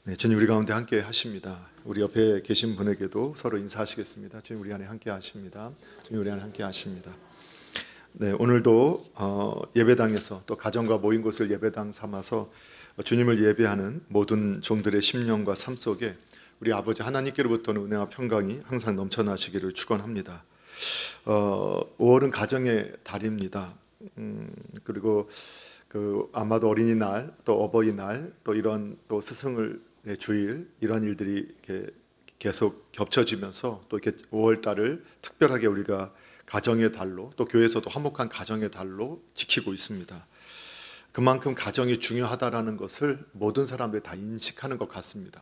네, 주님 우리 가운데 함께 하십니다. 우리 옆에 계신 분에게도 서로 인사하시겠습니다. 주님 우리 안에 함께 하십니다. 주님 우리 안에 함께 하십니다. 네, 오늘도 예배당에서 또 가정과 모인 곳을 예배당 삼아서 주님을 예배하는 모든 종들의 심령과 삶 속에 우리 아버지 하나님께로부터는 은혜와 평강이 항상 넘쳐나시기를 축원합니다. 5월은 가정의 달입니다. 그리고 아마도 어린이날, 또 어버이날, 또 이런 또 스승의 주일 이런 일들이 이렇게 계속 겹쳐지면서 또 이렇게 5월 달을 특별하게 우리가 가정의 달로 또 교회에서도 화목한 가정의 달로 지키고 있습니다. 그만큼 가정이 중요하다라는 것을 모든 사람들이 다 인식하는 것 같습니다.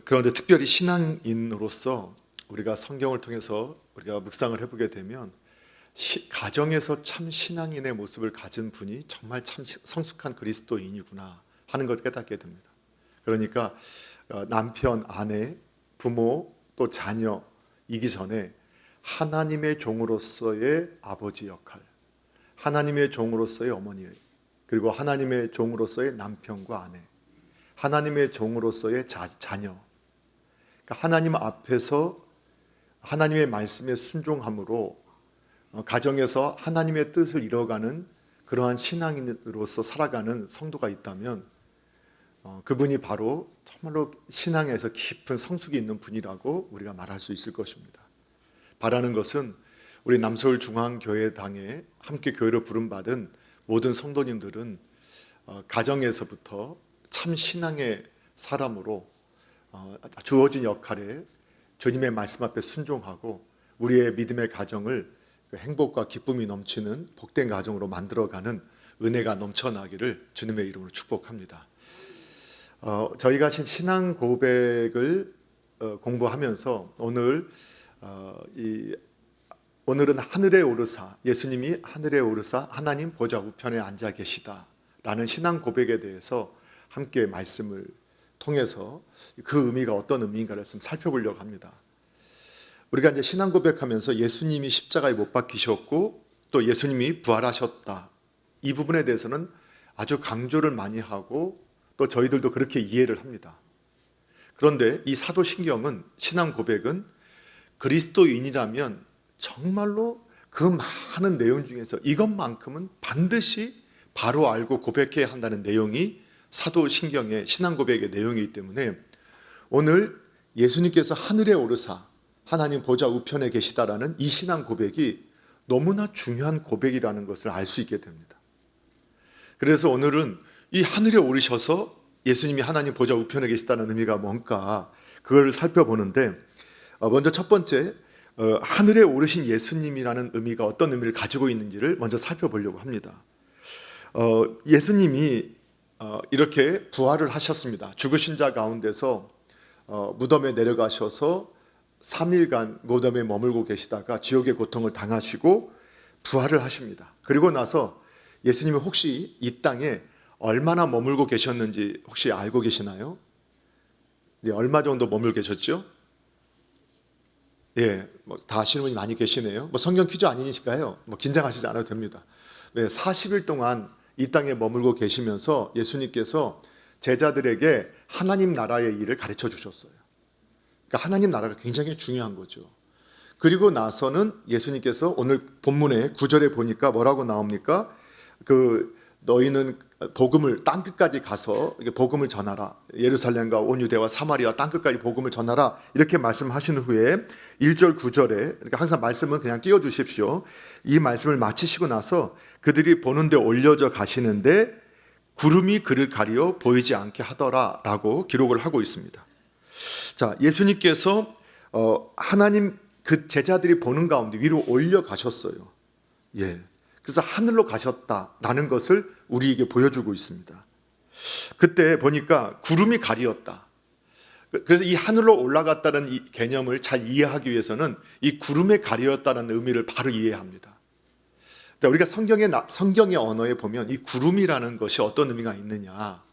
그런데 특별히 신앙인으로서 우리가 성경을 통해서 우리가 묵상을 해보게 되면 가정에서 참 신앙인의 모습을 가진 분이 정말 참 성숙한 그리스도인이구나 하는 것을 깨닫게 됩니다. 그러니까 남편, 아내, 부모 또 자녀이기 전에 하나님의 종으로서의 아버지 역할, 하나님의 종으로서의 어머니, 그리고 하나님의 종으로서의 남편과 아내, 하나님의 종으로서의 자녀, 그러니까 하나님 앞에서 하나님의 말씀에 순종함으로 가정에서 하나님의 뜻을 이뤄가는 그러한 신앙인으로서 살아가는 성도가 있다면 그분이 바로 정말로 신앙에서 깊은 성숙이 있는 분이라고 우리가 말할 수 있을 것입니다. 바라는 것은 우리 남서울 중앙교회당에 함께 교회로 부름받은 모든 성도님들은 가정에서부터 참 신앙의 사람으로 주어진 역할에 주님의 말씀 앞에 순종하고 우리의 믿음의 가정을 행복과 기쁨이 넘치는 복된 가정으로 만들어가는 은혜가 넘쳐나기를 주님의 이름으로 축복합니다. 저희가 신앙 고백을 공부하면서 오늘은 하늘에 오르사, 예수님이 하늘에 오르사 하나님 보좌 우편에 앉아 계시다라는 신앙 고백에 대해서 함께 말씀을 통해서 그 의미가 어떤 의미인가를 좀 살펴보려고 합니다. 우리가 이제 신앙 고백하면서 예수님이 십자가에 못 박히셨고 또 예수님이 부활하셨다, 이 부분에 대해서는 아주 강조를 많이 하고 또 저희들도 그렇게 이해를 합니다. 그런데 이 사도신경은, 신앙 고백은 그리스도인이라면 정말로 그 많은 내용 중에서 이것만큼은 반드시 바로 알고 고백해야 한다는 내용이 사도신경의 신앙 고백의 내용이기 때문에 오늘 예수님께서 하늘에 오르사 하나님 보좌 우편에 계시다라는 이 신앙 고백이 너무나 중요한 고백이라는 것을 알 수 있게 됩니다. 그래서 오늘은 이 하늘에 오르셔서 예수님이 하나님 보좌 우편에 계시다는 의미가 뭔가 그걸 살펴보는데, 먼저 첫 번째 하늘에 오르신 예수님이라는 의미가 어떤 의미를 가지고 있는지를 먼저 살펴보려고 합니다. 예수님이 이렇게 부활을 하셨습니다. 죽으신 자 가운데서 무덤에 내려가셔서 3일간 무덤에 머물고 계시다가 지옥의 고통을 당하시고 부활을 하십니다. 그리고 나서 예수님이 혹시 이 땅에 얼마나 머물고 계셨는지 혹시 알고 계시나요? 네, 얼마 정도 머물고 계셨죠? 예, 다 아시는 분이 많이 계시네요. 성경 퀴즈 아니니까요. 긴장하시지 않아도 됩니다. 네, 40일 동안 이 땅에 머물고 계시면서 예수님께서 제자들에게 하나님 나라의 일을 가르쳐 주셨어요. 그러니까 하나님 나라가 굉장히 중요한 거죠. 그리고 나서는 예수님께서 오늘 본문의 9절에 보니까 뭐라고 나옵니까? 너희는 복음을 땅끝까지 가서 복음을 전하라. 예루살렘과 온 유대와 사마리아 땅끝까지 복음을 전하라. 이렇게 말씀하신 후에 1절 9절에, 그러니까 항상 말씀은 그냥 띄워주십시오. 이 말씀을 마치시고 나서 그들이 보는 데 올려져 가시는데 구름이 그를 가리어 보이지 않게 하더라 라고 기록을 하고 있습니다. 자, 예수님께서 하나님 그 제자들이 보는 가운데 위로 올려가셨어요. 예. 그래서 하늘로 가셨다라는 것을 우리에게 보여주고 있습니다. 그때 보니까 구름이 가리었다. 그래서 이 하늘로 올라갔다는 이 개념을 잘 이해하기 위해서는 이 구름에 가리었다는 의미를 바로 이해해야 합니다. 우리가 성경의 언어에 보면 이 구름이라는 것이 어떤 의미가 있느냐.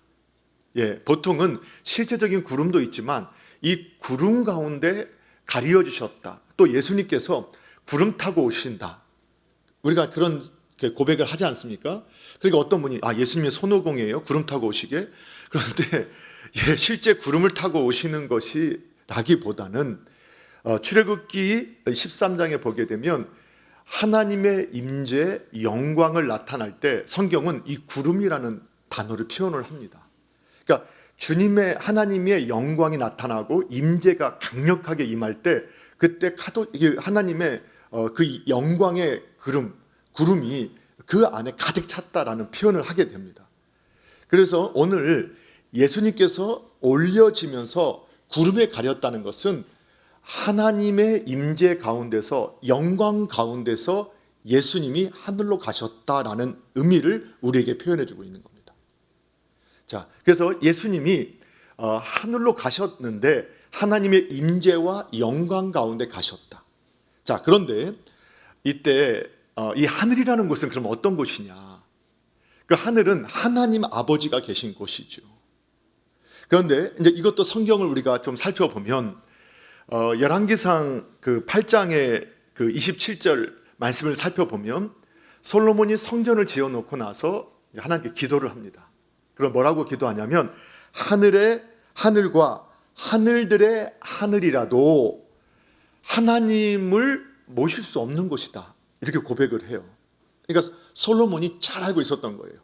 예, 보통은 실제적인 구름도 있지만 이 구름 가운데 가리어 주셨다. 또 예수님께서 구름 타고 오신다. 우리가 그런 고백을 하지 않습니까? 그러니까 어떤 분이 예수님이 손오공이에요? 구름 타고 오시게? 그런데 실제 구름을 타고 오시는 것이라기보다는 출애굽기 13장에 보게 되면 하나님의 임재, 영광을 나타날 때 성경은 이 구름이라는 단어를 표현을 합니다. 그러니까 주님의 하나님의 영광이 나타나고 임재가 강력하게 임할 때 그때 하나님의 그 영광의 구름이 그 안에 가득 찼다라는 표현을 하게 됩니다. 그래서 오늘 예수님께서 올려지면서 구름에 가렸다는 것은 하나님의 임재 가운데서, 영광 가운데서 예수님이 하늘로 가셨다라는 의미를 우리에게 표현해 주고 있는 겁니다. 자, 그래서 예수님이 하늘로 가셨는데 하나님의 임재와 영광 가운데 가셨다. 자, 그런데 이때 이 하늘이라는 곳은 그럼 어떤 곳이냐? 그 하늘은 하나님 아버지가 계신 곳이죠. 그런데 이제 이것도 성경을 우리가 좀 살펴보면 열왕기상 그 8장의 그 27절 말씀을 살펴보면 솔로몬이 성전을 지어놓고 나서 하나님께 기도를 합니다. 그럼 뭐라고 기도하냐면 하늘과 하늘들의 하늘이라도 하나님을 모실 수 없는 곳이다. 이렇게 고백을 해요. 그러니까 솔로몬이 잘 알고 있었던 거예요.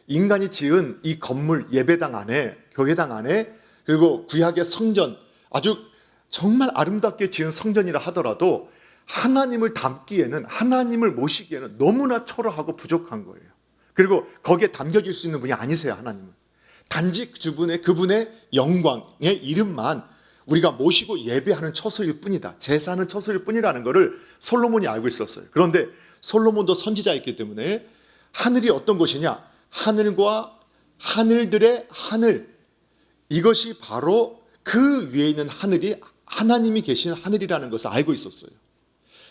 인간이 지은 이 건물, 예배당 안에, 교회당 안에, 그리고 구약의 성전, 아주 정말 아름답게 지은 성전이라 하더라도 하나님을 담기에는, 하나님을 모시기에는 너무나 초라하고 부족한 거예요. 그리고 거기에 담겨질 수 있는 분이 아니세요, 하나님은. 단지 그분의 영광의 이름만 우리가 모시고 예배하는 처소일 뿐이다. 제사하는 처소일 뿐이라는 것을 솔로몬이 알고 있었어요. 그런데 솔로몬도 선지자였기 때문에 하늘이 어떤 곳이냐? 하늘과 하늘들의 하늘, 이것이 바로 그 위에 있는 하늘이 하나님이 계신 하늘이라는 것을 알고 있었어요.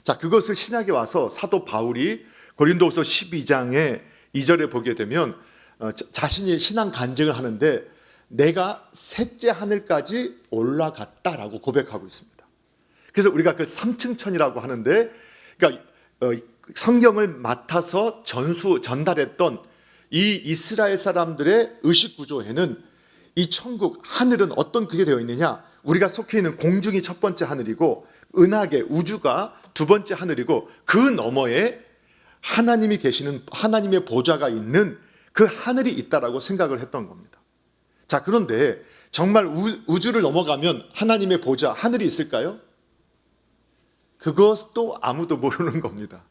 자, 그것을 신약에 와서 사도 바울이 고린도후서 12장의 2절에 보게 되면 자신이 신앙 간증을 하는데 내가 셋째 하늘까지 올라갔다라고 고백하고 있습니다. 그래서 우리가 그 삼층천이라고 하는데, 그러니까 성경을 맡아서 전달했던 이 이스라엘 사람들의 의식 구조에는 이 천국, 하늘은 어떤 그게 되어 있느냐? 우리가 속해 있는 공중이 첫 번째 하늘이고 은하계, 우주가 두 번째 하늘이고 그 너머에 하나님이 계시는, 하나님의 보좌가 있는 그 하늘이 있다라고 생각을 했던 겁니다. 자, 그런데 정말 우주를 넘어가면 하나님의 보좌, 하늘이 있을까요? 그것도 아무도 모르는 겁니다.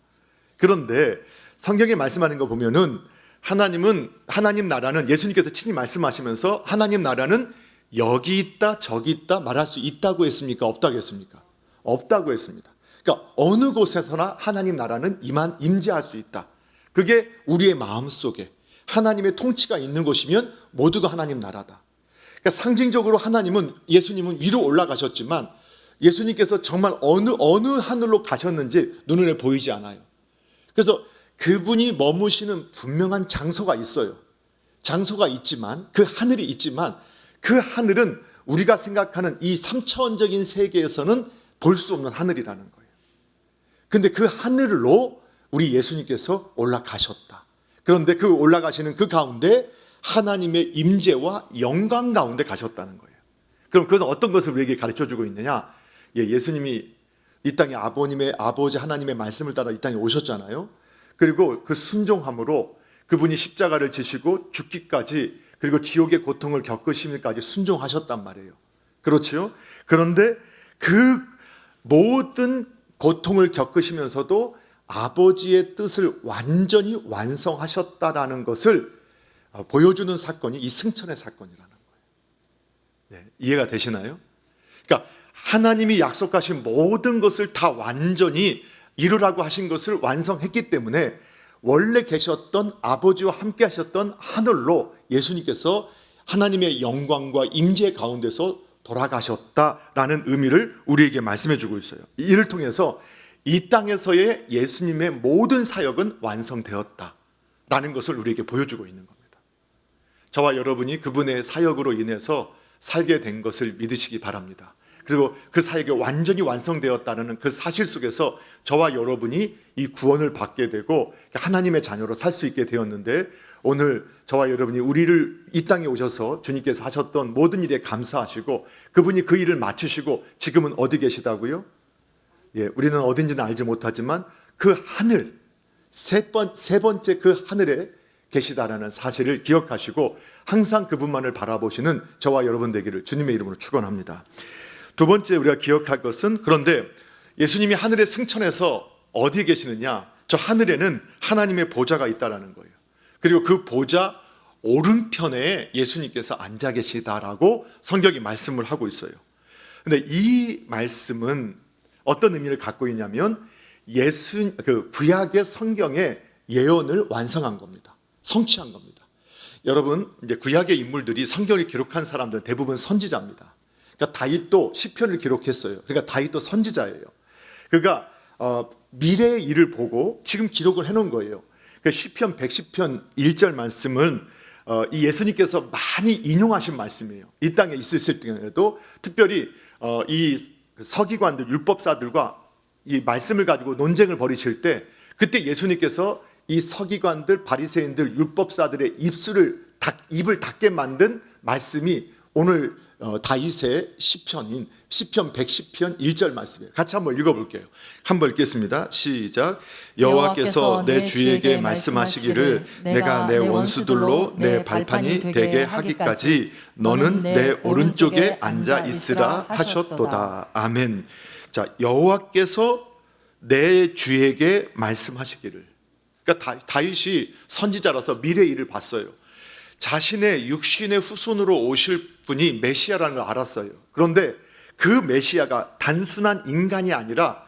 그런데 성경에 말씀하는 거 보면은 하나님 나라는, 예수님께서 친히 말씀하시면서 하나님 나라는 여기 있다 저기 있다 말할 수 있다고 했습니까? 없다고 했습니까? 없다고 했습니다. 그러니까 어느 곳에서나 하나님 나라는 임재할 수 있다. 그게 우리의 마음속에 하나님의 통치가 있는 곳이면 모두가 하나님 나라다. 그러니까 상징적으로 예수님은 위로 올라가셨지만 예수님께서 정말 어느 하늘로 가셨는지 눈에 보이지 않아요. 그래서 그분이 머무시는 분명한 장소가 있어요. 장소가 있지만, 그 하늘이 있지만 그 하늘은 우리가 생각하는 이 3차원적인 세계에서는 볼 수 없는 하늘이라는 거예요. 근데 그 하늘로 우리 예수님께서 올라가셨다. 그런데 그 올라가시는 그 가운데 하나님의 임재와 영광 가운데 가셨다는 거예요. 그럼 그것은 어떤 것을 우리에게 가르쳐주고 있느냐? 예수님이 이 땅에 아버지 하나님의 말씀을 따라 이 땅에 오셨잖아요. 그리고 그 순종함으로 그분이 십자가를 지시고 죽기까지, 그리고 지옥의 고통을 겪으시기까지 순종하셨단 말이에요. 그렇죠? 그런데 그 모든 고통을 겪으시면서도 아버지의 뜻을 완전히 완성하셨다라는 것을 보여주는 사건이 이 승천의 사건이라는 거예요. 네, 이해가 되시나요? 그러니까 하나님이 약속하신 모든 것을 다 완전히 이루라고 하신 것을 완성했기 때문에 원래 계셨던 아버지와 함께 하셨던 하늘로 예수님께서 하나님의 영광과 임재 가운데서 돌아가셨다라는 의미를 우리에게 말씀해 주고 있어요. 이를 통해서 이 땅에서의 예수님의 모든 사역은 완성되었다라는 것을 우리에게 보여주고 있는 겁니다. 저와 여러분이 그분의 사역으로 인해서 살게 된 것을 믿으시기 바랍니다. 그리고 그 사역이 완전히 완성되었다는 그 사실 속에서 저와 여러분이 이 구원을 받게 되고 하나님의 자녀로 살 수 있게 되었는데, 오늘 저와 여러분이 우리를 이 땅에 오셔서 주님께서 하셨던 모든 일에 감사하시고 그분이 그 일을 마치시고 지금은 어디 계시다고요? 예, 우리는 어딘지는 알지 못하지만 그 하늘, 세 번째 그 하늘에 계시다라는 사실을 기억하시고 항상 그분만을 바라보시는 저와 여러분 되기를 주님의 이름으로 축원합니다. 두 번째 우리가 기억할 것은, 그런데 예수님이 하늘에 승천해서 어디에 계시느냐? 저 하늘에는 하나님의 보좌가 있다라는 거예요. 그리고 그 보좌 오른편에 예수님께서 앉아 계시다라고 성경이 말씀을 하고 있어요. 근데 이 말씀은 어떤 의미를 갖고 있냐면 구약의 성경의 예언을 완성한 겁니다. 성취한 겁니다. 여러분, 이제 구약의 인물들이 성경을 기록한 사람들은 대부분 선지자입니다. 그러니까 다윗도 시편을 기록했어요. 그러니까 다윗도 선지자예요. 그러니까 미래의 일을 보고 지금 기록을 해놓은 거예요. 그러니까 시편 110편 1절 말씀은 이 예수님께서 많이 인용하신 말씀이에요. 이 땅에 있으실 때에도 특별히 이 서기관들, 율법사들과 이 말씀을 가지고 논쟁을 벌이실 때, 그때 예수님께서 이 서기관들, 바리새인들, 율법사들의 입을 닫게 만든 말씀이 오늘 다윗의 시편인 시편 110편 1절 말씀이에요. 같이 한번 읽어볼게요. 한번 읽겠습니다. 시작. 여호와께서 내 주에게 말씀하시기를 내가 내 원수들로 내 발판이 되게 하기까지 너는 내 오른쪽에 앉아 있으라 하셨도다. 아멘. 자, 여호와께서 내 주에게 말씀하시기를. 그러니까 다윗이 선지자라서 미래의 일을 봤어요. 자신의 육신의 후손으로 오실 분이 메시아라는 걸 알았어요. 그런데 그 메시아가 단순한 인간이 아니라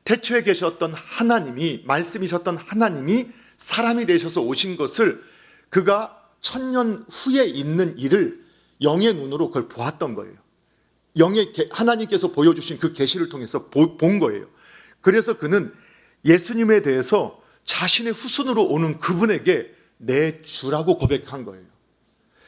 태초에 계셨던 하나님이, 말씀이셨던 하나님이 사람이 되셔서 오신 것을 그가 1000년 후에 있는 일을 영의 눈으로 그걸 보았던 거예요. 하나님께서 보여주신 그 계시를 통해서 본 거예요. 그래서 그는 예수님에 대해서 자신의 후손으로 오는 그분에게 내 주라고 고백한 거예요.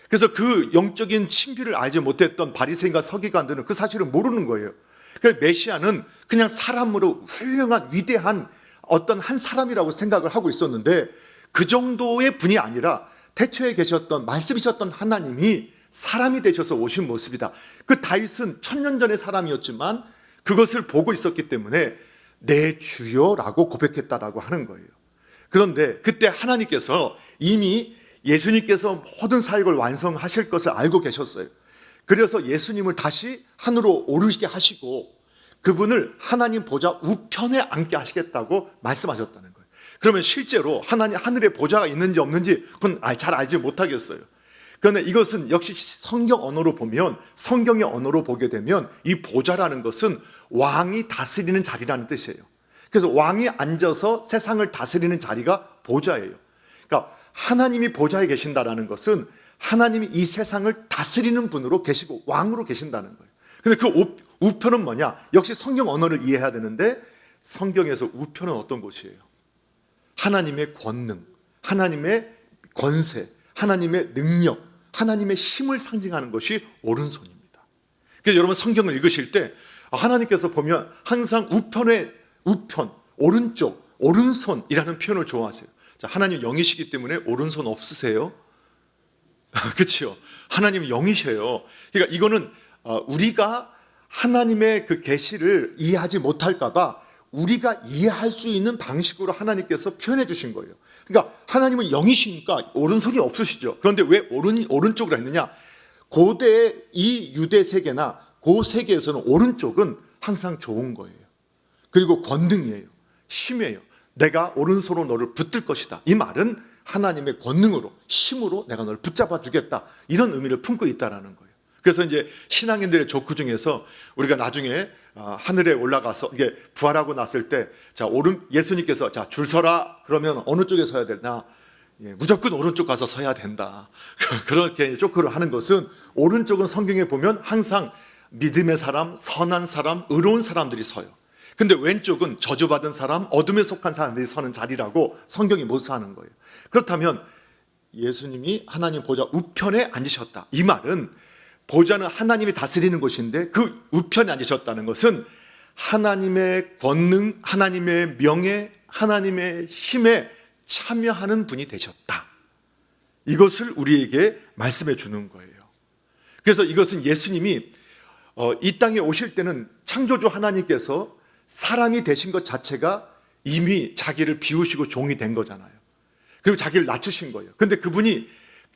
그래서 그 영적인 신비를 알지 못했던 바리새인과 서기관들은 그 사실을 모르는 거예요. 그래서 메시아는 그냥 사람으로 훌륭한 위대한 어떤 한 사람이라고 생각을 하고 있었는데, 그 정도의 분이 아니라 태초에 계셨던 말씀이셨던 하나님이 사람이 되셔서 오신 모습이다. 그 다윗은 1000년 전의 사람이었지만 그것을 보고 있었기 때문에 내 주여라고 고백했다라고 하는 거예요. 그런데 그때 하나님께서 이미 예수님께서 모든 사역을 완성하실 것을 알고 계셨어요. 그래서 예수님을 다시 하늘로 오르시게 하시고 그분을 하나님 보좌 우편에 앉게 하시겠다고 말씀하셨다는 거예요. 그러면 실제로 하늘에 보좌가 있는지 없는지 그건 잘 알지 못하겠어요. 그런데 이것은 역시 성경 언어로 보면, 성경의 언어로 보게 되면 이 보좌라는 것은 왕이 다스리는 자리라는 뜻이에요. 그래서 왕이 앉아서 세상을 다스리는 자리가 보좌예요. 그러니까 하나님이 보좌에 계신다라는 것은 하나님이 이 세상을 다스리는 분으로 계시고 왕으로 계신다는 거예요. 근데 그 우편은 뭐냐? 역시 성경 언어를 이해해야 되는데, 성경에서 우편은 어떤 곳이에요? 하나님의 권능, 하나님의 권세, 하나님의 능력, 하나님의 힘을 상징하는 것이 오른손입니다. 그래서 여러분 성경을 읽으실 때 하나님께서 보면 항상 우편, 오른쪽, 오른손이라는 표현을 좋아하세요. 자, 하나님 영이시기 때문에 오른손 없으세요? 그렇죠? 하나님 영이셔요. 그러니까 이거는 우리가 하나님의 그 계시를 이해하지 못할까 봐 우리가 이해할 수 있는 방식으로 하나님께서 표현해 주신 거예요. 그러니까 하나님은 영이시니까 오른손이 없으시죠. 그런데 왜 오른쪽으로 했느냐? 고대 이 유대 세계나 그 세계에서는 오른쪽은 항상 좋은 거예요. 그리고 권능이에요. 힘이에요. 내가 오른손으로 너를 붙들 것이다. 이 말은 하나님의 권능으로, 힘으로 내가 너를 붙잡아 주겠다. 이런 의미를 품고 있다는 거예요. 그래서 이제 신앙인들의 조크 중에서 우리가 나중에 하늘에 올라가서 이게 부활하고 났을 때, 자, 예수님께서 자, 줄 서라. 그러면 어느 쪽에 서야 되나? 예, 무조건 오른쪽 가서 서야 된다. 그렇게 조크를 하는 것은, 오른쪽은 성경에 보면 항상 믿음의 사람, 선한 사람, 의로운 사람들이 서요. 근데 왼쪽은 저주받은 사람, 어둠에 속한 사람들이 서는 자리라고 성경이 묘사하는 거예요. 그렇다면 예수님이 하나님 보좌 우편에 앉으셨다. 이 말은 보좌는 하나님이 다스리는 곳인데 그 우편에 앉으셨다는 것은 하나님의 권능, 하나님의 명예, 하나님의 힘에 참여하는 분이 되셨다. 이것을 우리에게 말씀해 주는 거예요. 그래서 이것은 예수님이 이 땅에 오실 때는 창조주 하나님께서 사람이 되신 것 자체가 이미 자기를 비우시고 종이 된 거잖아요. 그리고 자기를 낮추신 거예요. 근데 그분이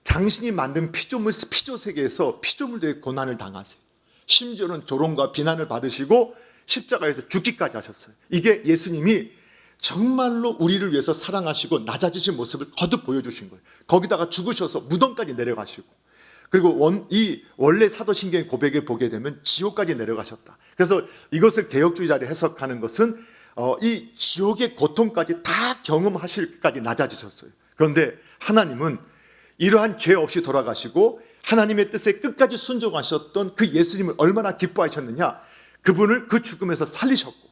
당신이 만든 피조 세계에서 피조물들의 고난을 당하세요. 심지어는 조롱과 비난을 받으시고 십자가에서 죽기까지 하셨어요. 이게 예수님이 정말로 우리를 위해서 사랑하시고 낮아지신 모습을 거듭 보여주신 거예요. 거기다가 죽으셔서 무덤까지 내려가시고, 그리고 원래 사도신경의 고백에 보게 되면 지옥까지 내려가셨다. 그래서 이것을 개혁주의자들이 해석하는 것은 이 지옥의 고통까지 다 경험하실까지 낮아지셨어요. 그런데 하나님은 이러한 죄 없이 돌아가시고 하나님의 뜻에 끝까지 순종하셨던 그 예수님을 얼마나 기뻐하셨느냐. 그분을 그 죽음에서 살리셨고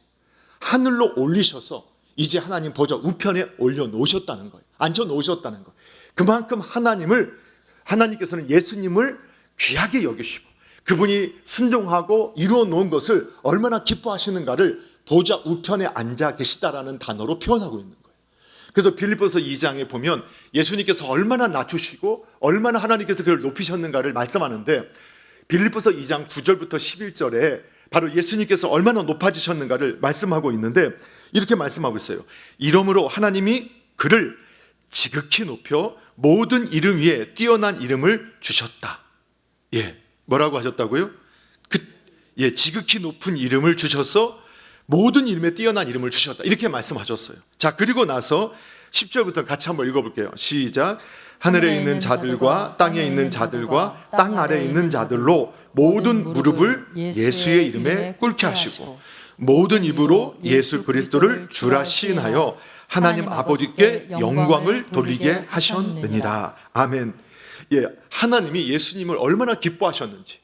하늘로 올리셔서 이제 하나님 보좌 우편에 올려놓으셨다는 거예요. 앉혀놓으셨다는 거예요. 그만큼 하나님께서는 예수님을 귀하게 여기시고 그분이 순종하고 이루어 놓은 것을 얼마나 기뻐하시는가를 보좌 우편에 앉아 계시다라는 단어로 표현하고 있는 거예요. 그래서 빌립보서 2장에 보면 예수님께서 얼마나 낮추시고 얼마나 하나님께서 그를 높이셨는가를 말씀하는데, 빌립보서 2장 9절부터 11절에 바로 예수님께서 얼마나 높아지셨는가를 말씀하고 있는데 이렇게 말씀하고 있어요. 이러므로 하나님이 그를 지극히 높여 모든 이름 위에 뛰어난 이름을 주셨다. 뭐라고 하셨다고요? 지극히 높은 이름을 주셔서 모든 이름에 뛰어난 이름을 주셨다. 이렇게 말씀하셨어요. 자, 그리고 나서 10절부터 같이 한번 읽어볼게요. 시작. 하늘에 있는 자들과 땅에 있는 자들과 땅 아래에 있는 자들로 모든 무릎을 예수의 이름에 꿇게 하시고 모든 입으로 예수 그리스도를 주라 시인하여 하나님 아버지께 영광을 돌리게 하셨느니라. 아멘. 하나님이 예수님을 얼마나 기뻐하셨는지,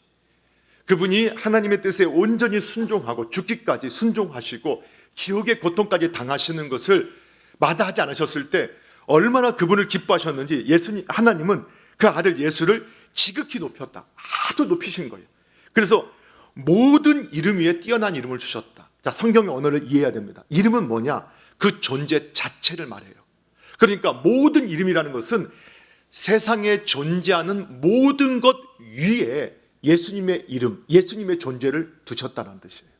그분이 하나님의 뜻에 온전히 순종하고 죽기까지 순종하시고 지옥의 고통까지 당하시는 것을 마다하지 않으셨을 때 얼마나 그분을 기뻐하셨는지 하나님은 그 아들 예수를 지극히 높였다. 아주 높이신 거예요. 그래서 모든 이름 위에 뛰어난 이름을 주셨다. 자, 성경의 언어를 이해해야 됩니다. 이름은 뭐냐? 그 존재 자체를 말해요. 그러니까 모든 이름이라는 것은 세상에 존재하는 모든 것 위에 예수님의 이름, 예수님의 존재를 두셨다는 뜻이에요.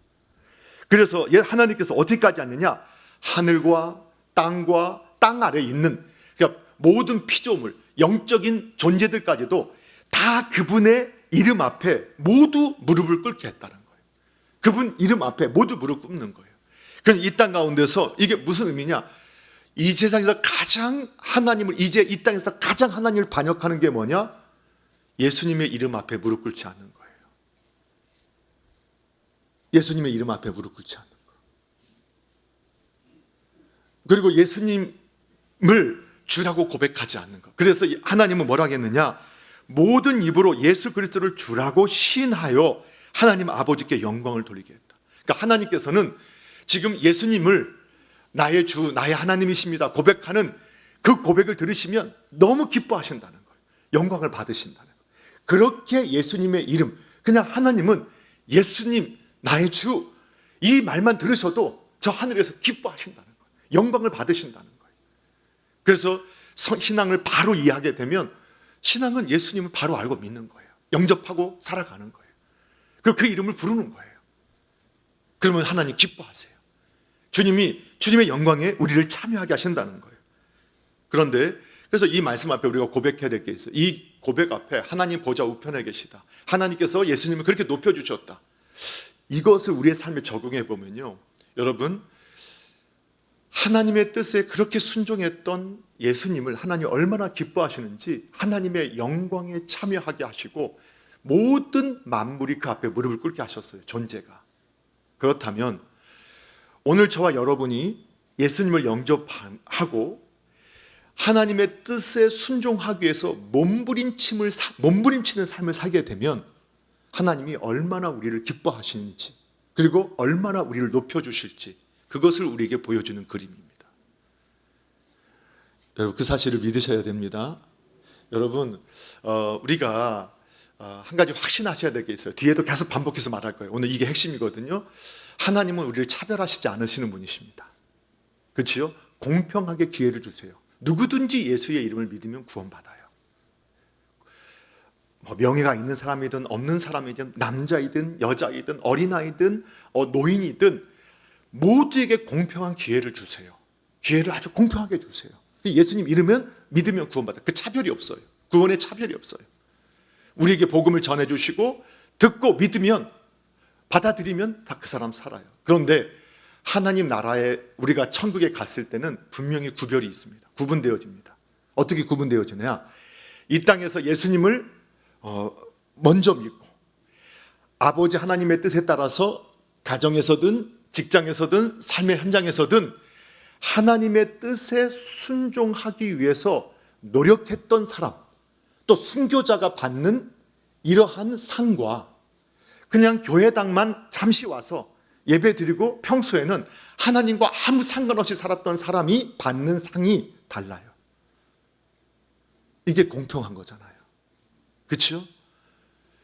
그래서 하나님께서 어디까지 왔느냐? 하늘과 땅과 땅 아래에 있는, 그러니까 모든 피조물, 영적인 존재들까지도 다 그분의 이름 앞에 모두 무릎을 꿇게 했다는 거예요. 그분 이름 앞에 모두 무릎 꿇는 거예요. 그럼 이 땅 가운데서 이게 무슨 의미냐? 이 세상에서 가장 하나님을, 이제 이 땅에서 가장 하나님을 반역하는 게 뭐냐? 예수님의 이름 앞에 무릎 꿇지 않는 거예요. 예수님의 이름 앞에 무릎 꿇지 않는 거. 그리고 예수님을 주라고 고백하지 않는 것. 그래서 하나님은 뭐라고 했느냐? 모든 입으로 예수 그리스도를 주라고 시인하여 하나님 아버지께 영광을 돌리게 했다. 그러니까 하나님께서는 지금 예수님을 나의 주, 나의 하나님이십니다 고백하는 그 고백을 들으시면 너무 기뻐하신다는 거예요. 영광을 받으신다는 거예요. 그렇게 예수님의 이름, 그냥 하나님은 예수님, 나의 주, 이 말만 들으셔도 저 하늘에서 기뻐하신다는 거예요. 영광을 받으신다는 거예요. 그래서 신앙을 바로 이해하게 되면 신앙은 예수님을 바로 알고 믿는 거예요. 영접하고 살아가는 거예요. 그리고 그 이름을 부르는 거예요. 그러면 하나님 기뻐하세요. 주님의 영광에 우리를 참여하게 하신다는 거예요. 그런데 그래서 이 말씀 앞에 우리가 고백해야 될 게 있어요. 이 고백 앞에 하나님 보좌 우편에 계시다. 하나님께서 예수님을 그렇게 높여주셨다. 이것을 우리의 삶에 적용해 보면요, 여러분, 하나님의 뜻에 그렇게 순종했던 예수님을 하나님이 얼마나 기뻐하시는지 하나님의 영광에 참여하게 하시고 모든 만물이 그 앞에 무릎을 꿇게 하셨어요. 존재가. 그렇다면 오늘 저와 여러분이 예수님을 영접하고 하나님의 뜻에 순종하기 위해서 몸부림치는 삶을 살게 되면 하나님이 얼마나 우리를 기뻐하시는지, 그리고 얼마나 우리를 높여주실지, 그것을 우리에게 보여주는 그림입니다. 여러분, 그 사실을 믿으셔야 됩니다. 여러분, 우리가 한 가지 확신하셔야 될 게 있어요. 뒤에도 계속 반복해서 말할 거예요. 오늘 이게 핵심이거든요. 하나님은 우리를 차별하시지 않으시는 분이십니다. 그렇지요? 공평하게 기회를 주세요. 누구든지 예수의 이름을 믿으면 구원받아요. 명예가 있는 사람이든 없는 사람이든 남자이든 여자이든 어린아이든 노인이든 모두에게 공평한 기회를 주세요. 기회를 아주 공평하게 주세요. 예수님 이름은 믿으면 구원받아요. 그 차별이 없어요. 구원의 차별이 없어요. 우리에게 복음을 전해주시고 듣고 믿으면 받아들이면 다 그 사람 살아요. 그런데 하나님 나라에 우리가 천국에 갔을 때는 분명히 구별이 있습니다. 구분되어집니다. 어떻게 구분되어지냐? 이 땅에서 예수님을 먼저 믿고 아버지 하나님의 뜻에 따라서 가정에서든 직장에서든 삶의 현장에서든 하나님의 뜻에 순종하기 위해서 노력했던 사람, 또 순교자가 받는 이러한 상과 그냥 교회당만 잠시 와서 예배 드리고 평소에는 하나님과 아무 상관없이 살았던 사람이 받는 상이 달라요. 이게 공평한 거잖아요. 그렇죠?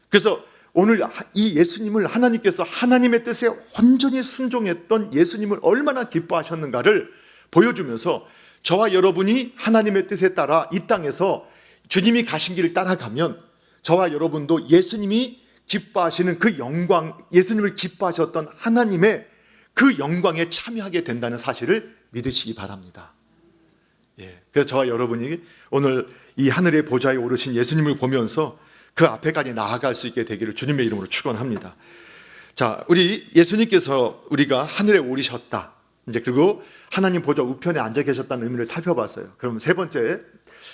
그래서 오늘 이 예수님을 하나님께서 하나님의 뜻에 온전히 순종했던 예수님을 얼마나 기뻐하셨는가를 보여주면서 저와 여러분이 하나님의 뜻에 따라 이 땅에서 주님이 가신 길을 따라가면 저와 여러분도 예수님이 기뻐하시는 그 영광, 예수님을 기뻐하셨던 하나님의 그 영광에 참여하게 된다는 사실을 믿으시기 바랍니다. 그래서 저와 여러분이 오늘 이 하늘의 보좌에 오르신 예수님을 보면서 그 앞에까지 나아갈 수 있게 되기를 주님의 이름으로 축원합니다. 자, 우리 예수님께서 우리가 하늘에 오르셨다. 이제 그리고 하나님 보좌 우편에 앉아 계셨다는 의미를 살펴봤어요. 그럼 세 번째,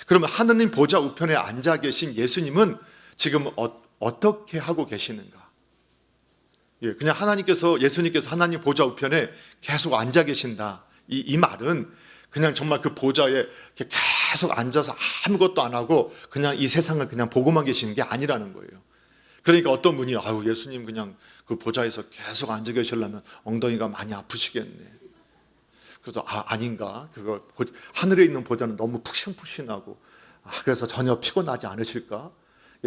그러면 하나님 보좌 우편에 앉아 계신 예수님은 지금 어떻게 하고 계시는가? 그냥 예수님께서 하나님 보좌 우편에 계속 앉아 계신다. 이 말은 그냥 정말 그 보좌에 계속 앉아서 아무것도 안 하고 그냥 이 세상을 그냥 보고만 계시는 게 아니라는 거예요. 그러니까 어떤 분이 예수님 그냥 그 보좌에서 계속 앉아 계시려면 엉덩이가 많이 아프시겠네. 그래서 아닌가? 그거 하늘에 있는 보좌는 너무 푹신푹신하고 그래서 전혀 피곤하지 않으실까?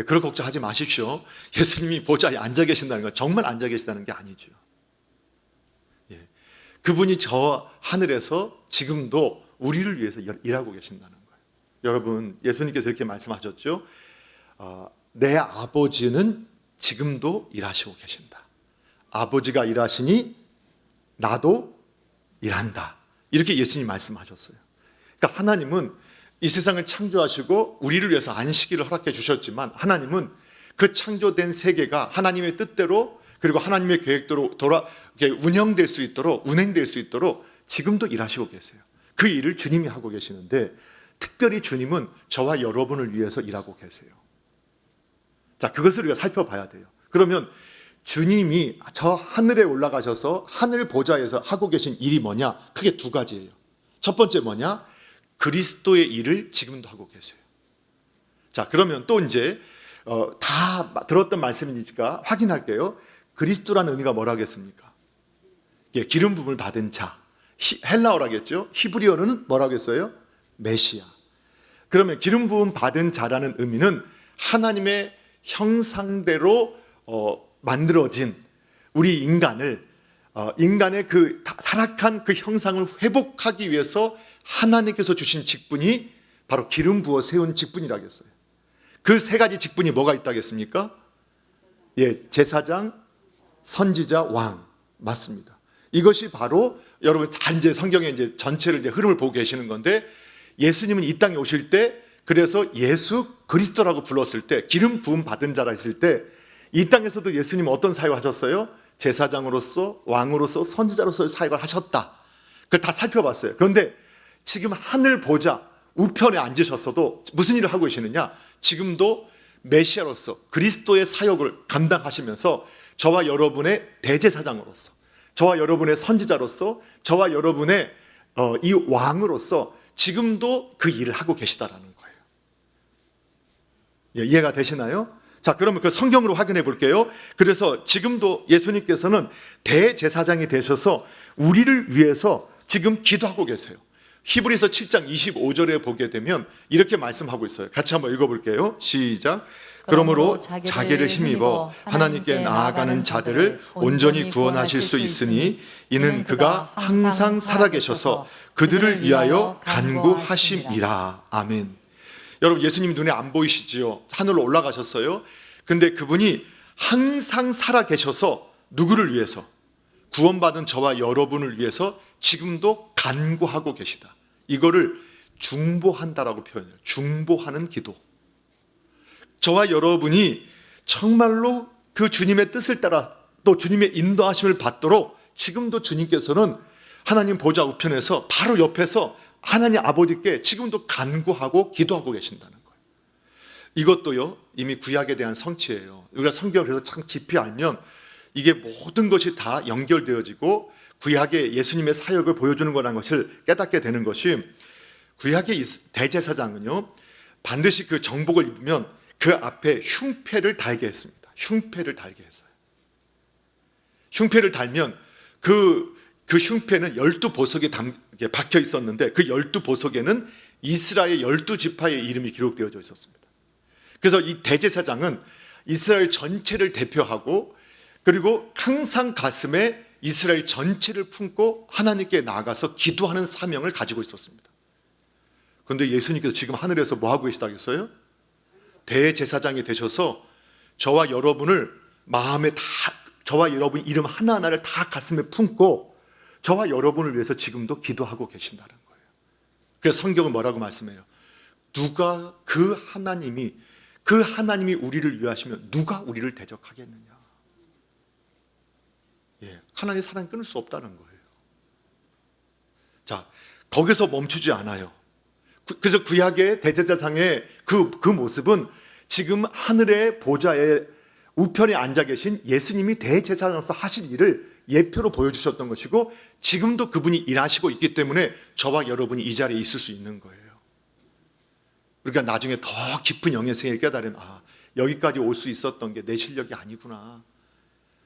그런 걱정하지 마십시오. 예수님이 보좌에 앉아 계신다는 건 정말 앉아 계시다는 게 아니죠. 그분이 저 하늘에서 지금도 우리를 위해서 일하고 계신다는 거예요. 여러분, 예수님께서 이렇게 말씀하셨죠. 내 아버지는 지금도 일하시고 계신다. 아버지가 일하시니 나도 일한다. 이렇게 예수님이 말씀하셨어요. 그러니까 하나님은 이 세상을 창조하시고 우리를 위해서 안식일을 허락해 주셨지만 하나님은 그 창조된 세계가 하나님의 뜻대로 그리고 하나님의 계획대로 운행될 수 있도록 지금도 일하시고 계세요. 그 일을 주님이 하고 계시는데 특별히 주님은 저와 여러분을 위해서 일하고 계세요. 자, 그것을 우리가 살펴봐야 돼요. 그러면 주님이 저 하늘에 올라가셔서 하늘 보좌에서 하고 계신 일이 뭐냐? 크게 두 가지예요. 첫 번째 뭐냐? 그리스도의 일을 지금도 하고 계세요. 자, 그러면 또 이제 다 들었던 말씀이니까 확인할게요. 그리스도라는 의미가 뭐라겠습니까? 기름 부음을 받은 자. 헬라어라겠죠? 히브리어는 뭐라겠어요? 메시아. 그러면 기름 부음 받은 자라는 의미는 하나님의 형상대로 만들어진 우리 인간의 그 타락한 그 형상을 회복하기 위해서 하나님께서 주신 직분이 바로 기름 부어 세운 직분이라겠어요. 그 세 가지 직분이 뭐가 있다겠습니까? 제사장, 선지자, 왕. 맞습니다. 이것이 바로 여러분 다 이제 성경의 이제 전체를 이제 흐름을 보고 계시는 건데 예수님은 이 땅에 오실 때 그래서 예수 그리스도라고 불렀을 때 기름 부음 받은 자라 했을 때 이 땅에서도 예수님은 어떤 사역을 하셨어요? 제사장으로서 왕으로서 선지자로서의 사역을 하셨다. 그걸 다 살펴봤어요. 그런데 지금 하늘 보좌 우편에 앉으셨어도 무슨 일을 하고 계시느냐? 지금도 메시아로서 그리스도의 사역을 감당하시면서 저와 여러분의 대제사장으로서 저와 여러분의 선지자로서 저와 여러분의 이 왕으로서 지금도 그 일을 하고 계시다라는 거예요. 이해가 되시나요? 자, 그러면 그 성경으로 확인해 볼게요. 그래서 지금도 예수님께서는 대제사장이 되셔서 우리를 위해서 지금 기도하고 계세요. 히브리서 7장 25절에 보게 되면 이렇게 말씀하고 있어요. 같이 한번 읽어볼게요. 시작. 그러므로 자기를 힘입어 하나님께 나아가는 자들을 온전히 구원하실 수 있으니 이는 그가 항상 살아계셔서 그들을 위하여 간구하심이라. 아멘. 여러분, 예수님 눈에 안 보이시지요? 하늘로 올라가셨어요. 근데 그분이 항상 살아계셔서 누구를 위해서? 구원받은 저와 여러분을 위해서 지금도 간구하고 계시다. 이거를 중보한다라고 표현해요. 중보하는 기도. 저와 여러분이 정말로 그 주님의 뜻을 따라 또 주님의 인도하심을 받도록 지금도 주님께서는 하나님 보좌 우편에서 바로 옆에서 하나님 아버지께 지금도 간구하고 기도하고 계신다는 거예요. 이것도요, 이미 구약에 대한 성취예요. 우리가 성경을 그래서 참 깊이 알면 이게 모든 것이 다 연결되어지고 구약의 예수님의 사역을 보여주는 거라는 것을 깨닫게 되는 것이, 구약의 대제사장은요, 반드시 그 정복을 입으면 그 앞에 흉패를 달게 했습니다. 흉패를 달게 했어요. 흉패를 달면 그 흉패는 12보석이 박혀 있었는데 그 12보석에는 이스라엘 12지파의 이름이 기록되어져 있었습니다. 그래서 이 대제사장은 이스라엘 전체를 대표하고 그리고 항상 가슴에 이스라엘 전체를 품고 하나님께 나아가서 기도하는 사명을 가지고 있었습니다. 그런데 예수님께서 지금 하늘에서 뭐 하고 계시다겠어요? 대제사장이 되셔서 저와 여러분을 마음에 다, 저와 여러분 이름 하나하나를 다 가슴에 품고 저와 여러분을 위해서 지금도 기도하고 계신다는 거예요. 그래서 성경은 뭐라고 말씀해요? 누가 그 하나님이 우리를 위하시면 누가 우리를 대적하겠느냐? 예, 하나님의 사랑이 끊을 수 없다는 거예요. 자, 거기서 멈추지 않아요. 그래서 구약의 대제사장의 그 모습은 지금 하늘의 보좌에 우편에 앉아 계신 예수님이 대제사장으로서 하실 일을 예표로 보여주셨던 것이고 지금도 그분이 일하시고 있기 때문에 저와 여러분이 이 자리에 있을 수 있는 거예요. 그러니까 나중에 더 깊은 영의 생애를 깨달으면 여기까지 올 수 있었던 게 내 실력이 아니구나.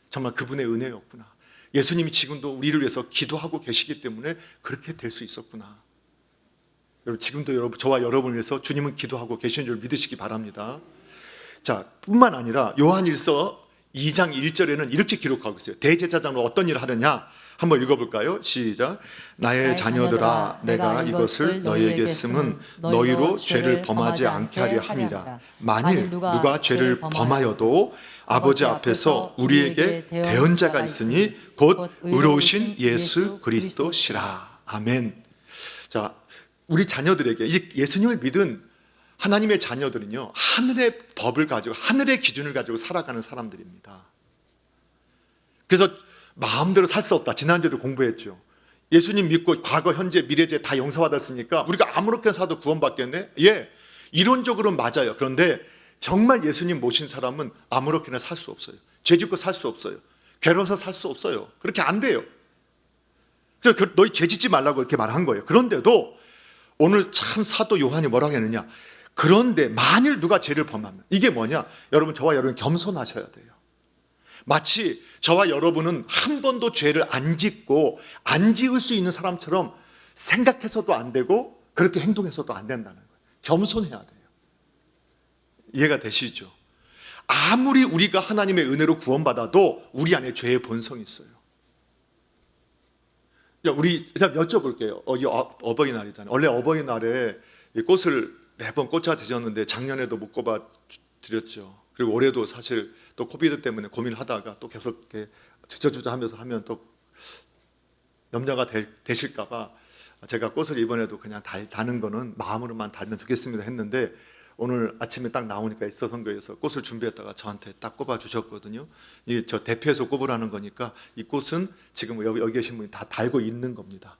정말 그분의 은혜였구나. 예수님이 지금도 우리를 위해서 기도하고 계시기 때문에 그렇게 될 수 있었구나. 여러분, 지금도 저와 여러분을 위해서 주님은 기도하고 계시는 줄 믿으시기 바랍니다. 자, 뿐만 아니라 요한일서 2장 1절에는 이렇게 기록하고 있어요. 대제사장으로 어떤 일을 하느냐? 한번 읽어볼까요? 시작. 나의 자녀들아, 내가 이것을 너희에게 쓰면 너희로 죄를 범하지 않게 하려 함이라. 만일 누가 죄를 범하여도 아버지 앞에서 우리에게 대언자가 있으니 곧 의로우신 예수 그리스도시라. 아멘. 자, 우리 자녀들에게, 예수님을 믿은 하나님의 자녀들은요, 하늘의 법을 가지고 하늘의 기준을 가지고 살아가는 사람들입니다. 그래서 마음대로 살 수 없다. 지난주에도 공부했죠. 예수님 믿고 과거, 현재, 미래죄 다 용서받았으니까 우리가 아무렇게나 사도 구원받겠네? 예, 이론적으로는 맞아요. 그런데 정말 예수님 모신 사람은 아무렇게나 살 수 없어요. 죄 짓고 살 수 없어요. 괴로워서 살 수 없어요. 그렇게 안 돼요. 그래서 너희 죄 짓지 말라고 이렇게 말한 거예요. 그런데도 오늘 참 사도 요한이 뭐라고 했느냐? 그런데 만일 누가 죄를 범하면, 이게 뭐냐? 여러분, 저와 여러분 겸손하셔야 돼요. 마치 저와 여러분은 한 번도 죄를 안 짓고 안 지을 수 있는 사람처럼 생각해서도 안 되고 그렇게 행동해서도 안 된다는 거예요. 겸손해야 돼요. 이해가 되시죠? 아무리 우리가 하나님의 은혜로 구원받아도 우리 안에 죄의 본성이 있어요. 우리 제가 여쭤볼게요. 어버이날이잖아요. 원래 어버이날에 이 꽃을 매번 꽂아 드렸는데 작년에도 못 꼽아 드렸죠. 그리고 올해도 사실 또 코비드 때문에 고민하다가 또 계속 이렇게 주저주저 하면서 하면 또 염려가 되실까봐 제가 꽃을 이번에도 그냥 다는 거는 마음으로만 달면 좋겠습니다 했는데, 오늘 아침에 딱 나오니까 에스더 선교에서 꽃을 준비했다가 저한테 딱 꼽아 주셨거든요. 저 대표해서 꼽으라는 거니까 이 꽃은 지금 여기 계신 분이 다 달고 있는 겁니다.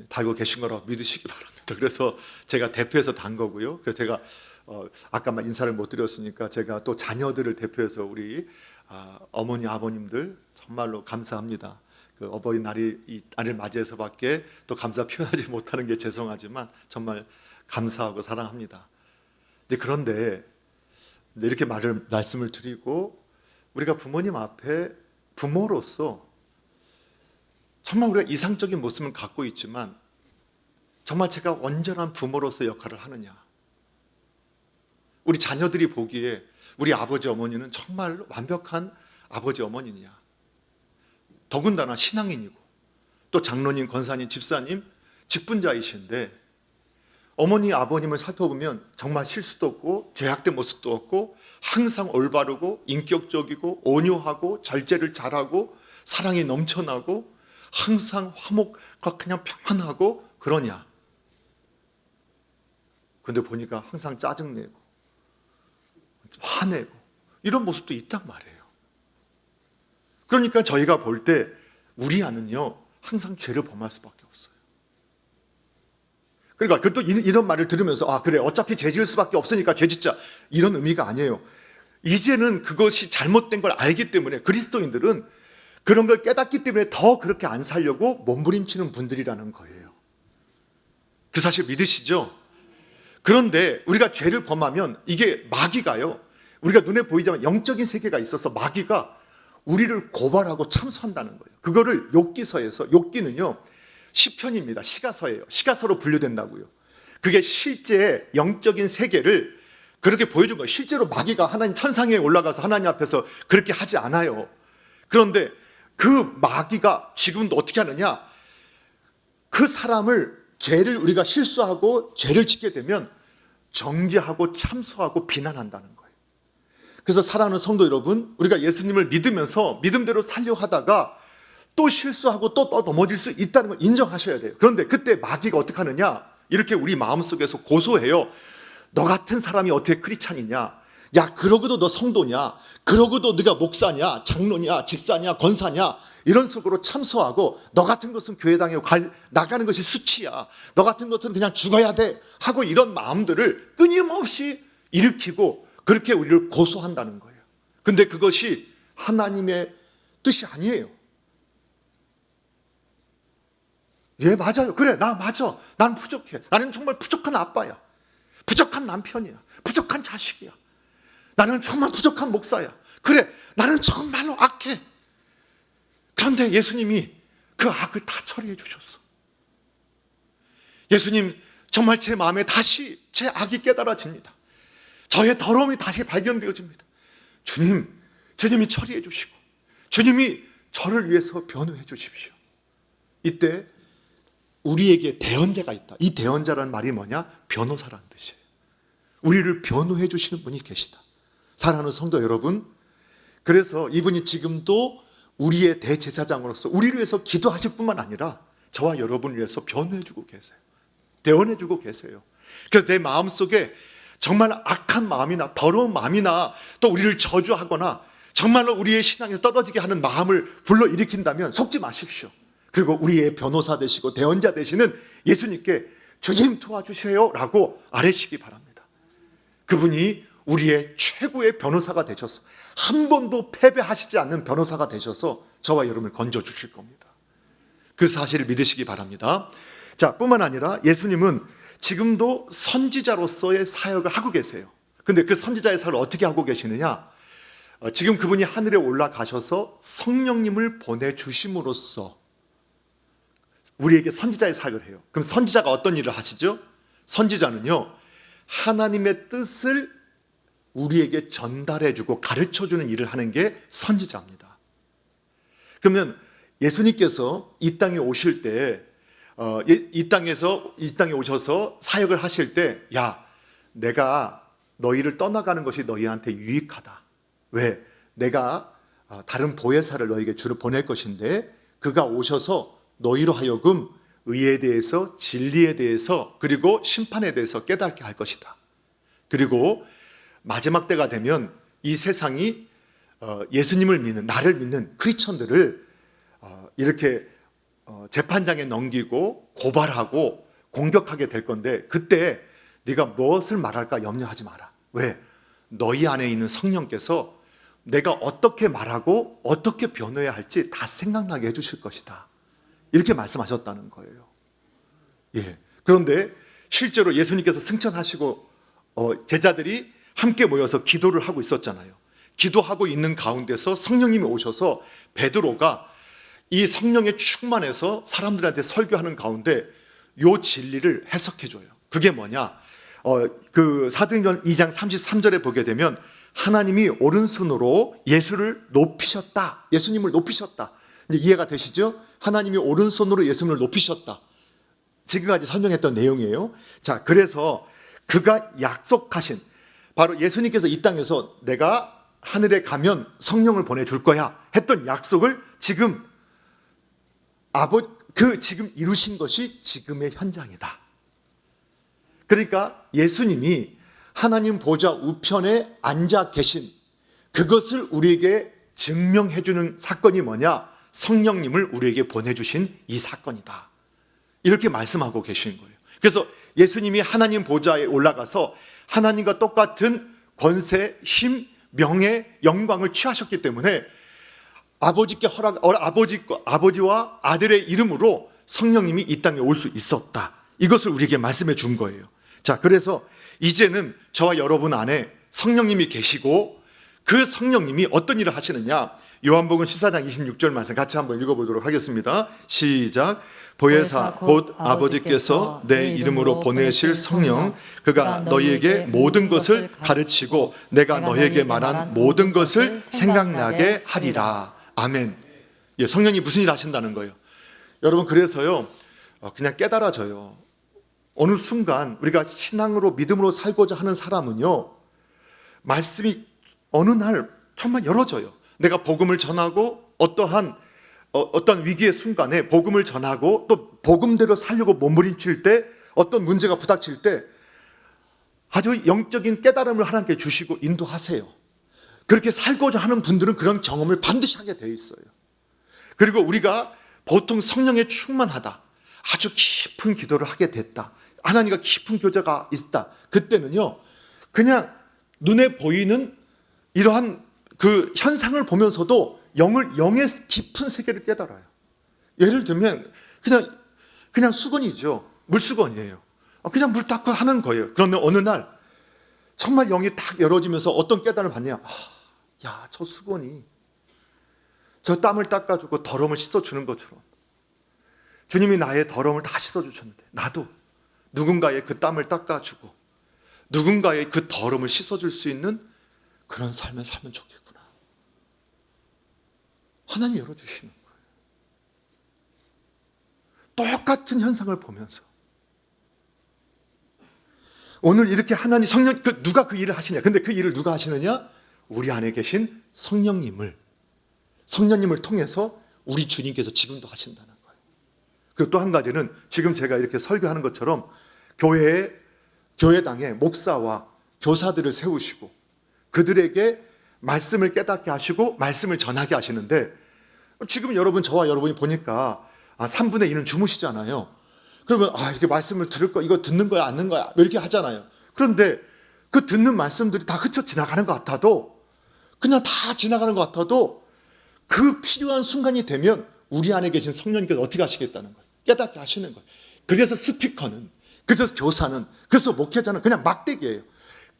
달고 계신 거라고 믿으시기 바랍니다. 그래서 제가 대표해서 단 거고요. 그래서 제가 아까 인사를 못 드렸으니까 제가 또 자녀들을 대표해서 우리 어머니 아버님들 정말로 감사합니다. 그 어버이날이 이 날을 맞이해서밖에 또 감사 표현하지 못하는 게 죄송하지만 정말 감사하고 사랑합니다. 그런데 이렇게 말씀을 드리고 우리가 부모님 앞에 부모로서 정말 우리가 이상적인 모습을 갖고 있지만 정말 제가 온전한 부모로서 역할을 하느냐? 우리 자녀들이 보기에 우리 아버지 어머니는 정말 완벽한 아버지 어머니냐, 더군다나 신앙인이고 또 장로님, 권사님, 집사님, 직분자이신데 어머니, 아버님을 살펴보면 정말 실수도 없고 죄악된 모습도 없고 항상 올바르고 인격적이고 온유하고 절제를 잘하고 사랑이 넘쳐나고 항상 화목과 그냥 평안하고 그러냐. 근데 보니까 항상 짜증내고 화내고 이런 모습도 있단 말이에요. 그러니까 저희가 볼 때 우리 아는요 항상 죄를 범할 수밖에 없어요. 그러니까 또 이런 말을 들으면서 아 그래 어차피 죄 지을 수밖에 없으니까 죄 짓자 이런 의미가 아니에요. 이제는 그것이 잘못된 걸 알기 때문에 그리스도인들은 그런 걸 깨닫기 때문에 더 그렇게 안 살려고 몸부림치는 분들이라는 거예요. 그 사실 믿으시죠? 그런데 우리가 죄를 범하면 이게 마귀가요, 우리가 눈에 보이지만 영적인 세계가 있어서 마귀가 우리를 고발하고 참수한다는 거예요. 그거를 욥기서에서, 욥기는요 시편입니다. 시가서예요. 시가서로 분류된다고요. 그게 실제 영적인 세계를 그렇게 보여준 거예요. 실제로 마귀가 하나님 천상에 올라가서 하나님 앞에서 그렇게 하지 않아요. 그런데 그 마귀가 지금도 어떻게 하느냐, 그 사람을, 죄를 우리가 실수하고 죄를 짓게 되면 정죄하고 참수하고 비난한다는 거예요. 그래서 사랑하는 성도 여러분, 우리가 예수님을 믿으면서 믿음대로 살려고 하다가 또 실수하고 또 넘어질 수 있다는 걸 인정하셔야 돼요. 그런데 그때 마귀가 어떻게 하느냐, 이렇게 우리 마음속에서 고소해요. 너 같은 사람이 어떻게 크리스찬이냐, 야 그러고도 너 성도냐, 그러고도 네가 목사냐, 장로냐, 집사냐, 권사냐, 이런 식으로 참소하고 너 같은 것은 교회당에 나가는 것이 수치야, 너 같은 것은 그냥 죽어야 돼 하고 이런 마음들을 끊임없이 일으키고 그렇게 우리를 고소한다는 거예요. 근데 그것이 하나님의 뜻이 아니에요. 예 맞아요, 그래 나 맞아, 난 부족해, 나는 정말 부족한 아빠야, 부족한 남편이야, 부족한 자식이야, 나는 정말 부족한 목사야, 그래 나는 정말로 악해. 그런데 예수님이 그 악을 다 처리해 주셨어. 예수님 정말 제 마음에 다시 제 악이 깨달아집니다. 저의 더러움이 다시 발견되어집니다. 주님이 처리해 주시고 주님이 저를 위해서 변호해 주십시오. 이때 우리에게 대언자가 있다. 이 대언자라는 말이 뭐냐? 변호사라는 뜻이에요. 우리를 변호해 주시는 분이 계시다. 사랑하는 성도 여러분, 그래서 이분이 지금도 우리의 대제사장으로서 우리를 위해서 기도하실 뿐만 아니라 저와 여러분을 위해서 변호해 주고 계세요. 대언해 주고 계세요. 그래서 내 마음속에 정말 악한 마음이나 더러운 마음이나 또 우리를 저주하거나 정말로 우리의 신앙에서 떨어지게 하는 마음을 불러일으킨다면 속지 마십시오. 그리고 우리의 변호사 되시고 대언자 되시는 예수님께 주님 도와주세요 라고 아뢰시기 바랍니다. 그분이 우리의 최고의 변호사가 되셔서 한 번도 패배하시지 않는 변호사가 되셔서 저와 여러분을 건져주실 겁니다. 그 사실을 믿으시기 바랍니다. 자, 뿐만 아니라 예수님은 지금도 선지자로서의 사역을 하고 계세요. 근데 그 선지자의 사역을 어떻게 하고 계시느냐, 지금 그분이 하늘에 올라가셔서 성령님을 보내주심으로써 우리에게 선지자의 사역을 해요. 그럼 선지자가 어떤 일을 하시죠? 선지자는요 하나님의 뜻을 우리에게 전달해주고 가르쳐주는 일을 하는 게 선지자입니다. 그러면 예수님께서 이 땅에 오실 때 이 땅에 오셔서 사역을 하실 때, 야 내가 너희를 떠나가는 것이 너희한테 유익하다. 왜? 내가 다른 보혜사를 너희에게 주로 보낼 것인데 그가 오셔서 너희로 하여금 의에 대해서, 진리에 대해서, 그리고 심판에 대해서 깨닫게 할 것이다. 그리고 마지막 때가 되면 이 세상이 예수님을 믿는, 나를 믿는 크리스천들을 이렇게 재판장에 넘기고 고발하고 공격하게 될 건데 그때 네가 무엇을 말할까 염려하지 마라. 왜? 너희 안에 있는 성령께서 내가 어떻게 말하고 어떻게 변호해야 할지 다 생각나게 해주실 것이다. 이렇게 말씀하셨다는 거예요. 예. 그런데 실제로 예수님께서 승천하시고 제자들이 함께 모여서 기도를 하고 있었잖아요. 기도하고 있는 가운데서 성령님이 오셔서 베드로가 이 성령에 충만해서 사람들한테 설교하는 가운데 요 진리를 해석해줘요. 그게 뭐냐? 그 사도행전 2장 33절에 보게 되면 하나님이 오른손으로 예수를 높이셨다. 예수님을 높이셨다. 이제 이해가 되시죠? 하나님이 오른손으로 예수님을 높이셨다. 지금까지 설명했던 내용이에요. 자, 그래서 그가 약속하신, 바로 예수님께서 이 땅에서 내가 하늘에 가면 성령을 보내줄 거야 했던 약속을 지금 지금 이루신 것이 지금의 현장이다. 그러니까 예수님이 하나님 보좌 우편에 앉아 계신 그것을 우리에게 증명해 주는 사건이 뭐냐? 성령님을 우리에게 보내주신 이 사건이다. 이렇게 말씀하고 계신 거예요. 그래서 예수님이 하나님 보좌에 올라가서 하나님과 똑같은 권세, 힘, 명예, 영광을 취하셨기 때문에 아버지와 아들의 이름으로 성령님이 이 땅에 올 수 있었다. 이것을 우리에게 말씀해 준 거예요. 자, 그래서 이제는 저와 여러분 안에 성령님이 계시고 그 성령님이 어떤 일을 하시느냐? 요한복음 14장 26절 말씀 같이 한번 읽어보도록 하겠습니다. 시작. 보혜사 곧 아버지께서 내 이름으로 보내실 성령 그가 너희에게 모든 것을 가르치고 내가 너희에게 말한 모든 것을 생각나게 하리라. 아멘. 예, 성령이 무슨 일 하신다는 거예요? 여러분, 그래서요 그냥 깨달아져요. 어느 순간 우리가 신앙으로 믿음으로 살고자 하는 사람은요 말씀이 어느 날 정말 열어져요. 내가 복음을 전하고 어떤 위기의 순간에 복음을 전하고 또 복음대로 살려고 몸부림칠 때 어떤 문제가 부닥칠 때 아주 영적인 깨달음을 하나님께 주시고 인도하세요. 그렇게 살고자 하는 분들은 그런 경험을 반드시 하게 되어 있어요. 그리고 우리가 보통 성령에 충만하다, 아주 깊은 기도를 하게 됐다, 하나님과 깊은 교제가 있다, 그때는요 그냥 눈에 보이는 이러한 그 현상을 보면서도 영의 깊은 세계를 깨달아요. 예를 들면 그냥 수건이죠. 물수건이에요. 그냥 물 닦고 하는 거예요. 그런데 어느 날 정말 영이 딱 열어지면서 어떤 깨달음을 받냐? 야, 저 수건이 저 땀을 닦아주고 더러움을 씻어주는 것처럼 주님이 나의 더러움을 다 씻어주셨는데 나도 누군가의 그 땀을 닦아주고 누군가의 그 더러움을 씻어줄 수 있는 그런 삶을 살면 좋겠구나. 하나님이 열어주시는 거예요. 똑같은 현상을 보면서 오늘 이렇게 하나님 성령, 누가 그 일을 하시냐? 근데 그 일을 누가 하시느냐? 우리 안에 계신 성령님을 통해서 우리 주님께서 지금도 하신다는 거예요. 그리고 또 한 가지는 지금 제가 이렇게 설교하는 것처럼 교회당에 목사와 교사들을 세우시고 그들에게 말씀을 깨닫게 하시고 말씀을 전하게 하시는데 지금 저와 여러분이 보니까 3분의 1은 주무시잖아요. 그러면 이렇게 말씀을 들을 거, 이거 듣는 거야, 안 듣는 거야 이렇게 하잖아요. 그런데 그 듣는 말씀들이 다 스쳐 지나가는 것 같아도 그냥 다 지나가는 것 같아도 그 필요한 순간이 되면 우리 안에 계신 성령님께서 어떻게 하시겠다는 거예요. 깨닫게 하시는 거예요. 그래서 스피커는, 그래서 교사는, 그래서 목회자는 그냥 막대기예요.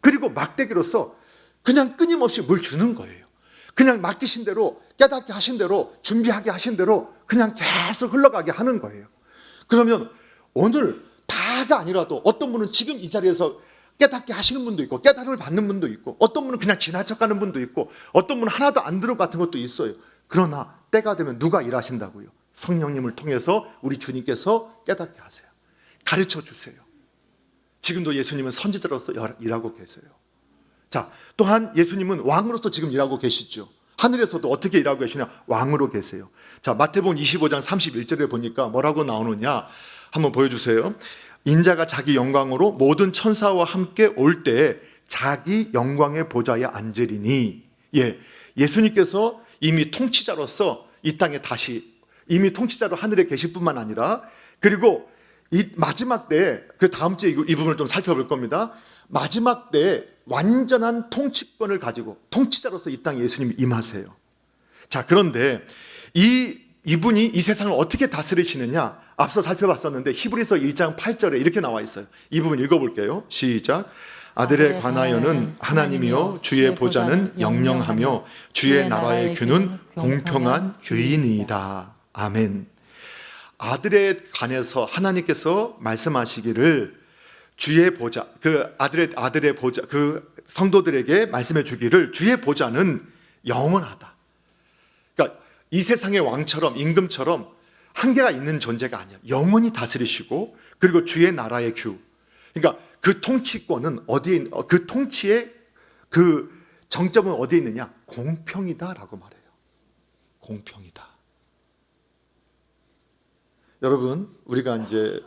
그리고 막대기로서 그냥 끊임없이 물 주는 거예요. 그냥 맡기신 대로, 깨닫게 하신 대로, 준비하게 하신 대로 그냥 계속 흘러가게 하는 거예요. 그러면 오늘 다가 아니라도 어떤 분은 지금 이 자리에서 깨닫게 하시는 분도 있고 깨달음을 받는 분도 있고 어떤 분은 그냥 지나쳐가는 분도 있고 어떤 분은 하나도 안 들은 것 같은 것도 있어요. 그러나 때가 되면 누가 일하신다고요? 성령님을 통해서 우리 주님께서 깨닫게 하세요. 가르쳐 주세요. 지금도 예수님은 선지자로서 일하고 계세요. 자, 또한 예수님은 왕으로서 지금 일하고 계시죠. 하늘에서도 어떻게 일하고 계시냐? 왕으로 계세요. 자, 마태복음 25장 31절에 보니까 뭐라고 나오느냐? 한번 보여주세요. 인자가 자기 영광으로 모든 천사와 함께 올 때에 자기 영광의 보좌에 앉으리니. 예수님께서 이미 통치자로서 이 땅에 다시 이미 통치자로 하늘에 계실 뿐만 아니라 그리고 이 마지막 때에 그 다음 주에 이 부분을 좀 살펴볼 겁니다. 마지막 때에 완전한 통치권을 가지고 통치자로서 이 땅에 예수님이 임하세요. 자, 그런데 이분이 이 세상을 어떻게 다스리시느냐? 앞서 살펴봤었는데 히브리서 1장 8절에 이렇게 나와 있어요. 이 부분 읽어볼게요. 시작. 아들에 관하여는 하나님이요 주의 보좌는 영영하며 주의 나라의 규는 공평한 규이니이다. 아멘. 아들에 관해서 하나님께서 말씀하시기를 주의 보좌, 그 아들의 보좌, 그 성도들에게 말씀해 주기를 주의 보좌는 영원하다. 그러니까 이 세상의 왕처럼 임금처럼 한계가 있는 존재가 아니야. 영원히 다스리시고 그리고 주의 나라의 규. 그러니까 그 통치권은 어디에, 그 통치의 그 정점은 어디에 있느냐? 공평이다라고 말해요. 공평이다. 여러분, 우리가 이제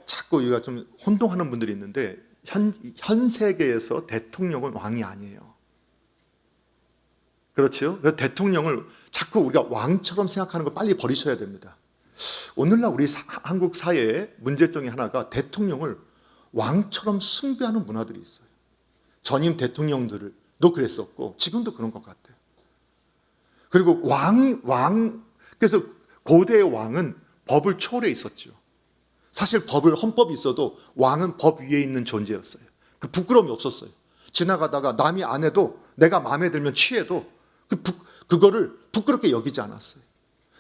자꾸 우리가 좀 혼동하는 분들이 있는데 현 세계에서 대통령은 왕이 아니에요. 그렇죠? 그래서 대통령을 자꾸 우리가 왕처럼 생각하는 걸 빨리 버리셔야 됩니다. 오늘날 우리 한국 사회의 문제점이 하나가 대통령을 왕처럼 숭배하는 문화들이 있어요. 전임 대통령들도 그랬었고 지금도 그런 것 같아요. 그리고 그래서 고대의 왕은 법을 초월해 있었죠. 사실 헌법이 있어도 왕은 법 위에 있는 존재였어요. 그 부끄러움이 없었어요. 지나가다가 남이 안 해도 내가 마음에 들면 취해도 그거를 부끄럽게 여기지 않았어요.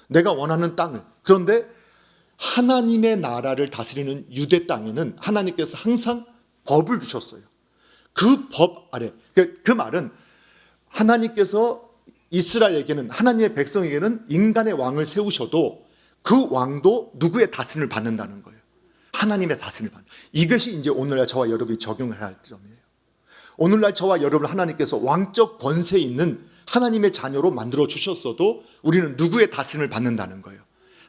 내가 원하는 땅을. 그런데 하나님의 나라를 다스리는 유대 땅에는 하나님께서 항상 법을 주셨어요. 그 법 아래. 그 말은 하나님께서 이스라엘에게는, 하나님의 백성에게는 인간의 왕을 세우셔도 그 왕도 누구의 다스림을 받는다는 거예요. 하나님의 다스림을 받는. 이것이 이제 오늘날 저와 여러분이 적용해야 할 점이에요. 오늘날 저와 여러분 하나님께서 왕적 권세 있는 하나님의 자녀로 만들어 주셨어도 우리는 누구의 다스림을 받는다는 거예요.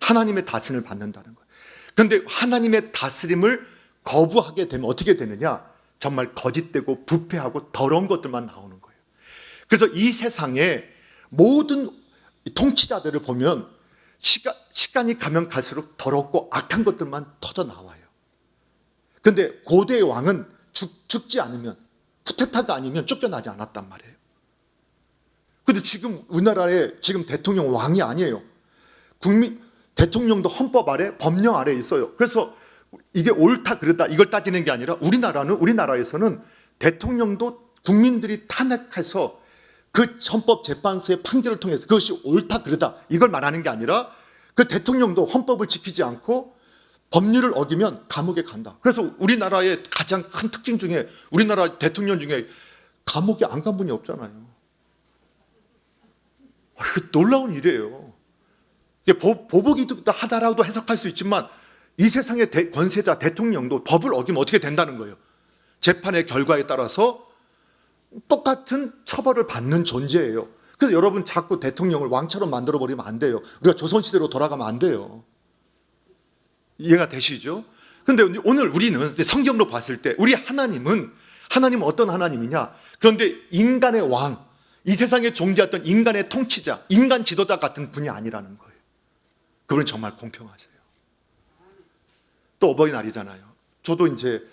하나님의 다스림을 받는다는 거예요. 그런데 하나님의 다스림을 거부하게 되면 어떻게 되느냐? 정말 거짓되고 부패하고 더러운 것들만 나오는 거예요. 그래서 이 세상에 모든 통치자들을 보면 시간이 가면 갈수록 더럽고 악한 것들만 터져 나와요. 그런데 고대의 왕은 죽지 않으면, 쿠데타가 아니면 쫓겨나지 않았단 말이에요. 그런데 지금 우리나라에 지금 대통령 왕이 아니에요. 대통령도 헌법 아래, 법령 아래 있어요. 그래서 이게 옳다 그르다 이걸 따지는 게 아니라 우리나라에서는 대통령도 국민들이 탄핵해서 그 헌법재판소의 판결을 통해서 그것이 옳다 그르다 이걸 말하는 게 아니라 그 대통령도 헌법을 지키지 않고 법률을 어기면 감옥에 간다. 그래서 우리나라의 가장 큰 특징 중에 우리나라 대통령 중에 감옥에 안 간 분이 없잖아요. 놀라운 일이에요. 보복이 하다라도 해석할 수 있지만 이 세상의 권세자 대통령도 법을 어기면 어떻게 된다는 거예요. 재판의 결과에 따라서 똑같은 처벌을 받는 존재예요. 그래서 여러분 자꾸 대통령을 왕처럼 만들어버리면 안 돼요. 우리가 조선시대로 돌아가면 안 돼요. 이해가 되시죠? 그런데 오늘 우리는 성경으로 봤을 때 우리 하나님은 어떤 하나님이냐? 그런데 인간의 왕, 이 세상에 존재했던 인간의 통치자, 인간 지도자 같은 분이 아니라는 거예요. 그분은 정말 공평하세요. 또 어버이날이잖아요. 저도 이제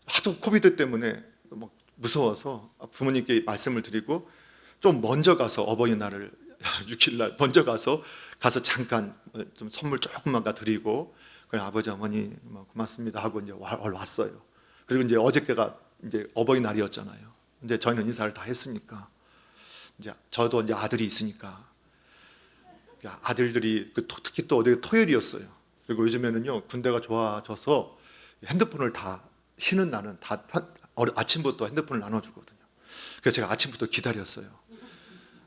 하도 코비드 때문에 무서워서 부모님께 말씀을 드리고 좀 먼저 가서 어버이날을 6일날 먼저 가서 잠깐 좀 선물 조금만 다 드리고 그래 아버지 어머니 고맙습니다 하고 이제 왔어요. 그리고 이제 어저께가 이제 어버이날이었잖아요. 이제 저희는 인사를 다 했으니까 이제 저도 이제 아들이 있으니까 아들들이 특히 또 어제 토요일이었어요. 그리고 요즘에는요 군대가 좋아져서 핸드폰을 다 쉬는 날은 다 아침부터 핸드폰을 나눠주거든요. 그래서 제가 아침부터 기다렸어요.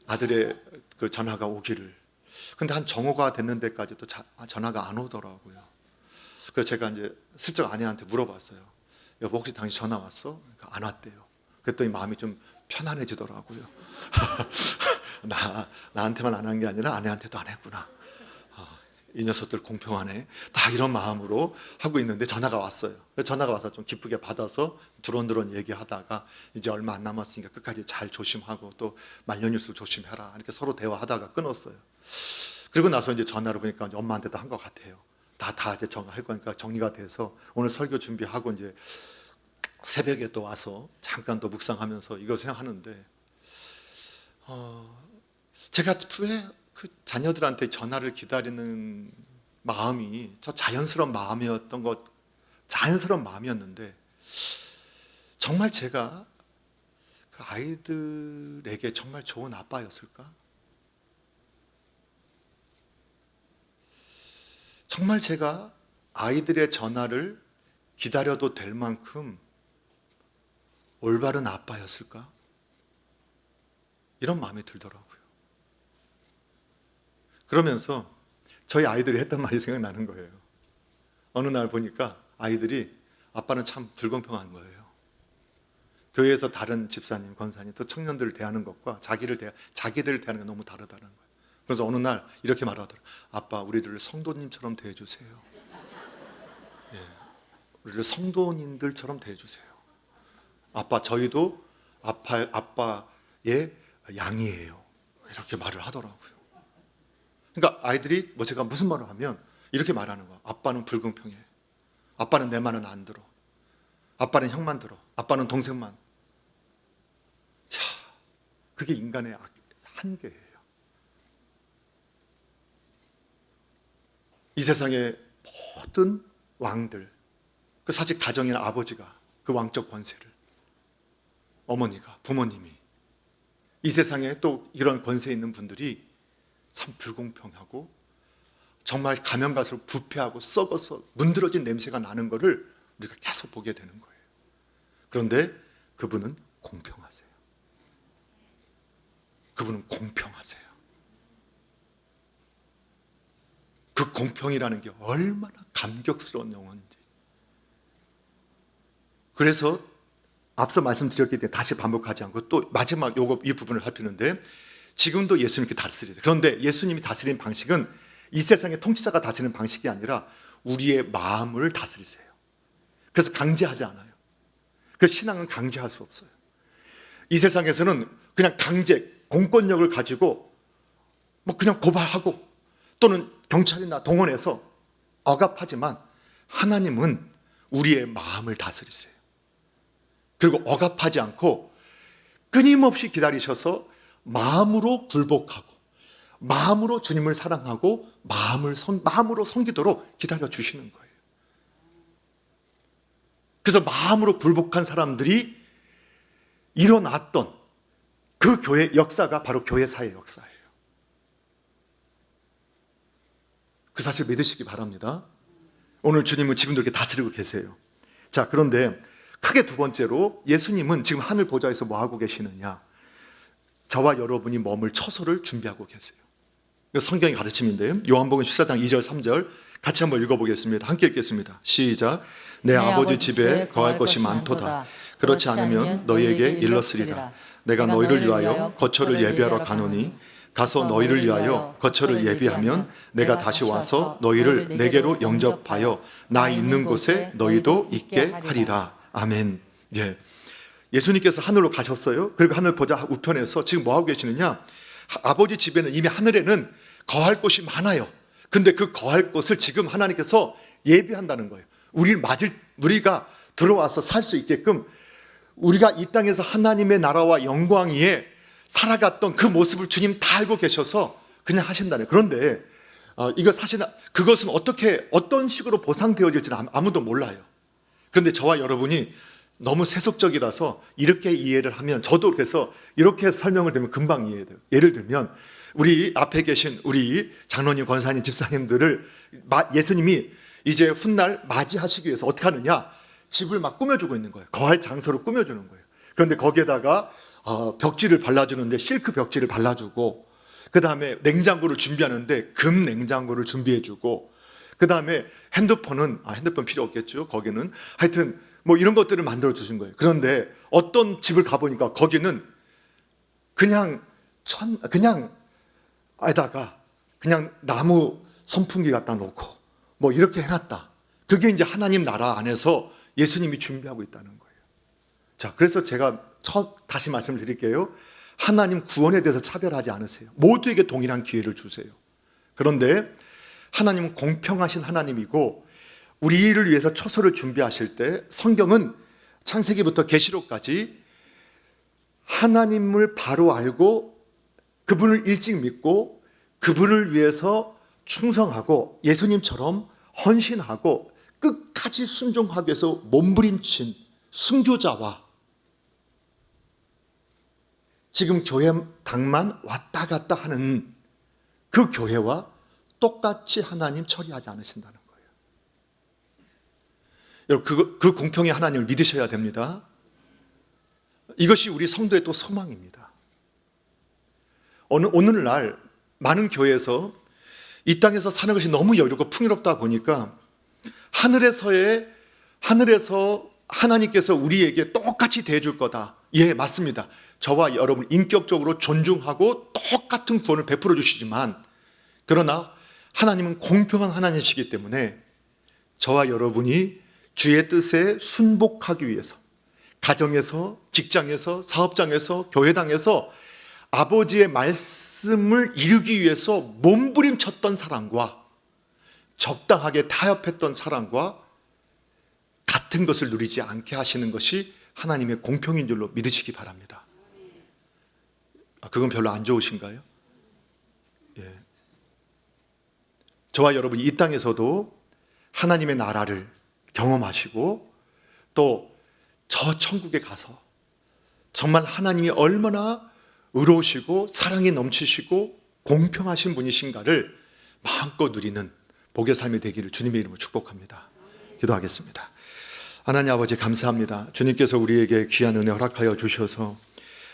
아들의 그 전화가 오기를. 근데 한 정오가 됐는 데까지도 전화가 안 오더라고요. 그래서 제가 이제 슬쩍 아내한테 물어봤어요. 여보 혹시 당신 전화 왔어? 그러니까 안 왔대요. 그랬더니 마음이 좀 편안해지더라고요. 나한테만 안 한 게 아니라 아내한테도 안 했구나. 이 녀석들 공평하네. 다 이런 마음으로 하고 있는데 전화가 왔어요. 전화가 와서 좀 기쁘게 받아서 두런두런 얘기하다가 이제 얼마 안 남았으니까 끝까지 잘 조심하고 또 말년일수록 조심해라. 이렇게 서로 대화하다가 끊었어요. 그리고 나서 이제 전화를 보니까 이제 엄마한테도 한 것 같아요. 다 이제 할 거니까 정리가 돼서 오늘 설교 준비하고 이제 새벽에 또 와서 잠깐 또 묵상하면서 이거 생각하는데 제가 왜 그 자녀들한테 전화를 기다리는 마음이 저 자연스러운 마음이었는데 정말 제가 그 아이들에게 정말 좋은 아빠였을까? 정말 제가 아이들의 전화를 기다려도 될 만큼 올바른 아빠였을까? 이런 마음이 들더라고요. 그러면서 저희 아이들이 했던 말이 생각나는 거예요. 어느 날 보니까 아이들이 아빠는 참 불공평한 거예요. 교회에서 다른 집사님, 권사님, 또 청년들을 대하는 것과 자기들을 대하는 게 너무 다르다는 거예요. 그래서 어느 날 이렇게 말하더라고요. 아빠, 우리들을 성도님처럼 대해주세요. 예, 우리를 성도님들처럼 대해주세요. 아빠, 저희도 아빠의 양이에요. 이렇게 말을 하더라고요. 그러니까 아이들이 제가 무슨 말을 하면 이렇게 말하는 거야. 아빠는 불공평해. 아빠는 내 말은 안 들어. 아빠는 형만 들어. 아빠는 동생만. 그게 인간의 한계예요. 이 세상의 모든 왕들, 사실 가정이나 아버지가 그 왕적 권세를, 어머니가, 부모님이, 이 세상에 또 이런 권세 있는 분들이 참 불공평하고 정말 가면 갈수록 부패하고 썩어서 문드러진 냄새가 나는 것을 우리가 계속 보게 되는 거예요. 그런데 그분은 공평하세요. 그분은 공평하세요. 그 공평이라는 게 얼마나 감격스러운 영혼인지. 그래서 앞서 말씀드렸기 때문에 다시 반복하지 않고 또 마지막 이 부분을 살피는데, 지금도 예수님께 다스리세요. 그런데 예수님이 다스리는 방식은 이 세상의 통치자가 다스리는 방식이 아니라 우리의 마음을 다스리세요. 그래서 강제하지 않아요. 그 신앙은 강제할 수 없어요. 이 세상에서는 그냥 강제, 공권력을 가지고 그냥 고발하고 또는 경찰이나 동원해서 억압하지만, 하나님은 우리의 마음을 다스리세요. 그리고 억압하지 않고 끊임없이 기다리셔서 마음으로 굴복하고 마음으로 주님을 사랑하고 마음으로 섬기도록 기다려 주시는 거예요. 그래서 마음으로 굴복한 사람들이 일어났던 그 교회 역사가 바로 교회사의 역사예요. 그 사실 믿으시기 바랍니다. 오늘 주님은 지금도 이렇게 다스리고 계세요. 자, 그런데 크게 두 번째로, 예수님은 지금 하늘 보좌에서 뭐 하고 계시느냐? 저와 여러분이 머물 처소를 준비하고 계세요. 이거 성경의 가르침인데요. 요한복음 14장 2절 3절 같이 한번 읽어보겠습니다. 함께 읽겠습니다. 시작. 내 아버지 집에 거할 것이 많도다. 그렇지 않으면 너희에게 일렀으리라. 내가 너희를 위하여 거처를 예비하러 가노니, 가서 너희를 위하여 거처를 예비하면 내가 다시 와서 너희를 내게로 영접하여 나 있는 곳에 너희도 있게 하리라. 아멘. 예. 예수님께서 하늘로 가셨어요. 그리고 하늘 보좌 우편에서 지금 뭐 하고 계시느냐? 아버지 집에는, 이미 하늘에는 거할 곳이 많아요. 근데 그 거할 곳을 지금 하나님께서 예비한다는 거예요. 우리가 들어와서 살 수 있게끔, 우리가 이 땅에서 하나님의 나라와 영광 위에 살아갔던 그 모습을 주님 다 알고 계셔서 그냥 하신다는 거예요. 그런데 이거 사실 그것은 어떤 식으로 보상되어질지는 아무도 몰라요. 그런데 저와 여러분이 너무 세속적이라서 이렇게 이해를 하면, 저도 그래서 이렇게 설명을 드리면 금방 이해돼요. 예를 들면 우리 앞에 계신 우리 장로님, 권사님, 집사님들을 예수님이 이제 훗날 맞이하시기 위해서 어떻게 하느냐? 집을 막 꾸며주고 있는 거예요. 거할 장소를 꾸며주는 거예요. 그런데 거기에다가 벽지를 발라주는데 실크 벽지를 발라주고, 그 다음에 냉장고를 준비하는데 금 냉장고를 준비해주고, 그 다음에 핸드폰 필요 없겠죠. 거기는 하여튼 뭐 이런 것들을 만들어 주신 거예요. 그런데 어떤 집을 가보니까 거기는 그냥 에다가 그냥 나무 선풍기 갖다 놓고 뭐 이렇게 해놨다. 그게 이제 하나님 나라 안에서 예수님이 준비하고 있다는 거예요. 자, 그래서 제가 다시 말씀드릴게요. 하나님 구원에 대해서 차별하지 않으세요. 모두에게 동일한 기회를 주세요. 그런데 하나님은 공평하신 하나님이고, 우리를 위해서 처소를 준비하실 때 성경은 창세기부터 계시록까지 하나님을 바로 알고 그분을 일찍 믿고 그분을 위해서 충성하고 예수님처럼 헌신하고 끝까지 순종하기 위해서 몸부림친 순교자와 지금 교회당만 왔다 갔다 하는 그 교회와 똑같이 하나님 처리하지 않으신다는 거예요. 여러분 그 공평의 하나님을 믿으셔야 됩니다. 이것이 우리 성도의 또 소망입니다. 오늘날 많은 교회에서 이 땅에서 사는 것이 너무 여유롭고 풍요롭다 보니까 하늘에서 하나님께서 우리에게 똑같이 대해줄 거다. 예, 맞습니다. 저와 여러분 인격적으로 존중하고 똑같은 구원을 베풀어 주시지만, 그러나 하나님은 공평한 하나님이시기 때문에 저와 여러분이 주의 뜻에 순복하기 위해서 가정에서, 직장에서, 사업장에서, 교회당에서 아버지의 말씀을 이루기 위해서 몸부림쳤던 사람과 적당하게 타협했던 사람과 같은 것을 누리지 않게 하시는 것이 하나님의 공평인 줄로 믿으시기 바랍니다. 그건 별로 안 좋으신가요? 예. 저와 여러분이 이 땅에서도 하나님의 나라를 경험하시고 또 저 천국에 가서 정말 하나님이 얼마나 의로우시고 사랑이 넘치시고 공평하신 분이신가를 마음껏 누리는 복의 삶이 되기를 주님의 이름으로 축복합니다. 기도하겠습니다. 하나님 아버지 감사합니다. 주님께서 우리에게 귀한 은혜 허락하여 주셔서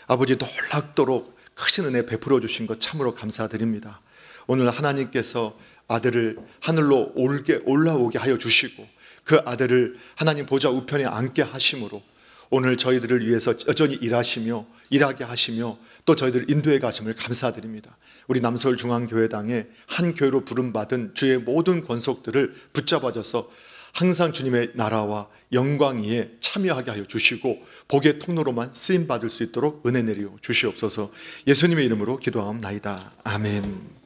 아버지 놀랍도록 크신 은혜 베풀어 주신 것 참으로 감사드립니다. 오늘 하나님께서 아들을 하늘로 올라오게 하여 주시고 그 아들을 하나님 보좌 우편에 앉게 하심으로 오늘 저희들을 위해서 여전히 일하게 하시며 또 저희들을 인도해 가심을 감사드립니다. 우리 남서울중앙교회당의 한 교회로 부름받은 주의 모든 권속들을 붙잡아줘서 항상 주님의 나라와 영광 위에 참여하게 하여 주시고 복의 통로로만 쓰임받을 수 있도록 은혜 내려 주시옵소서. 예수님의 이름으로 기도하옵나이다. 아멘.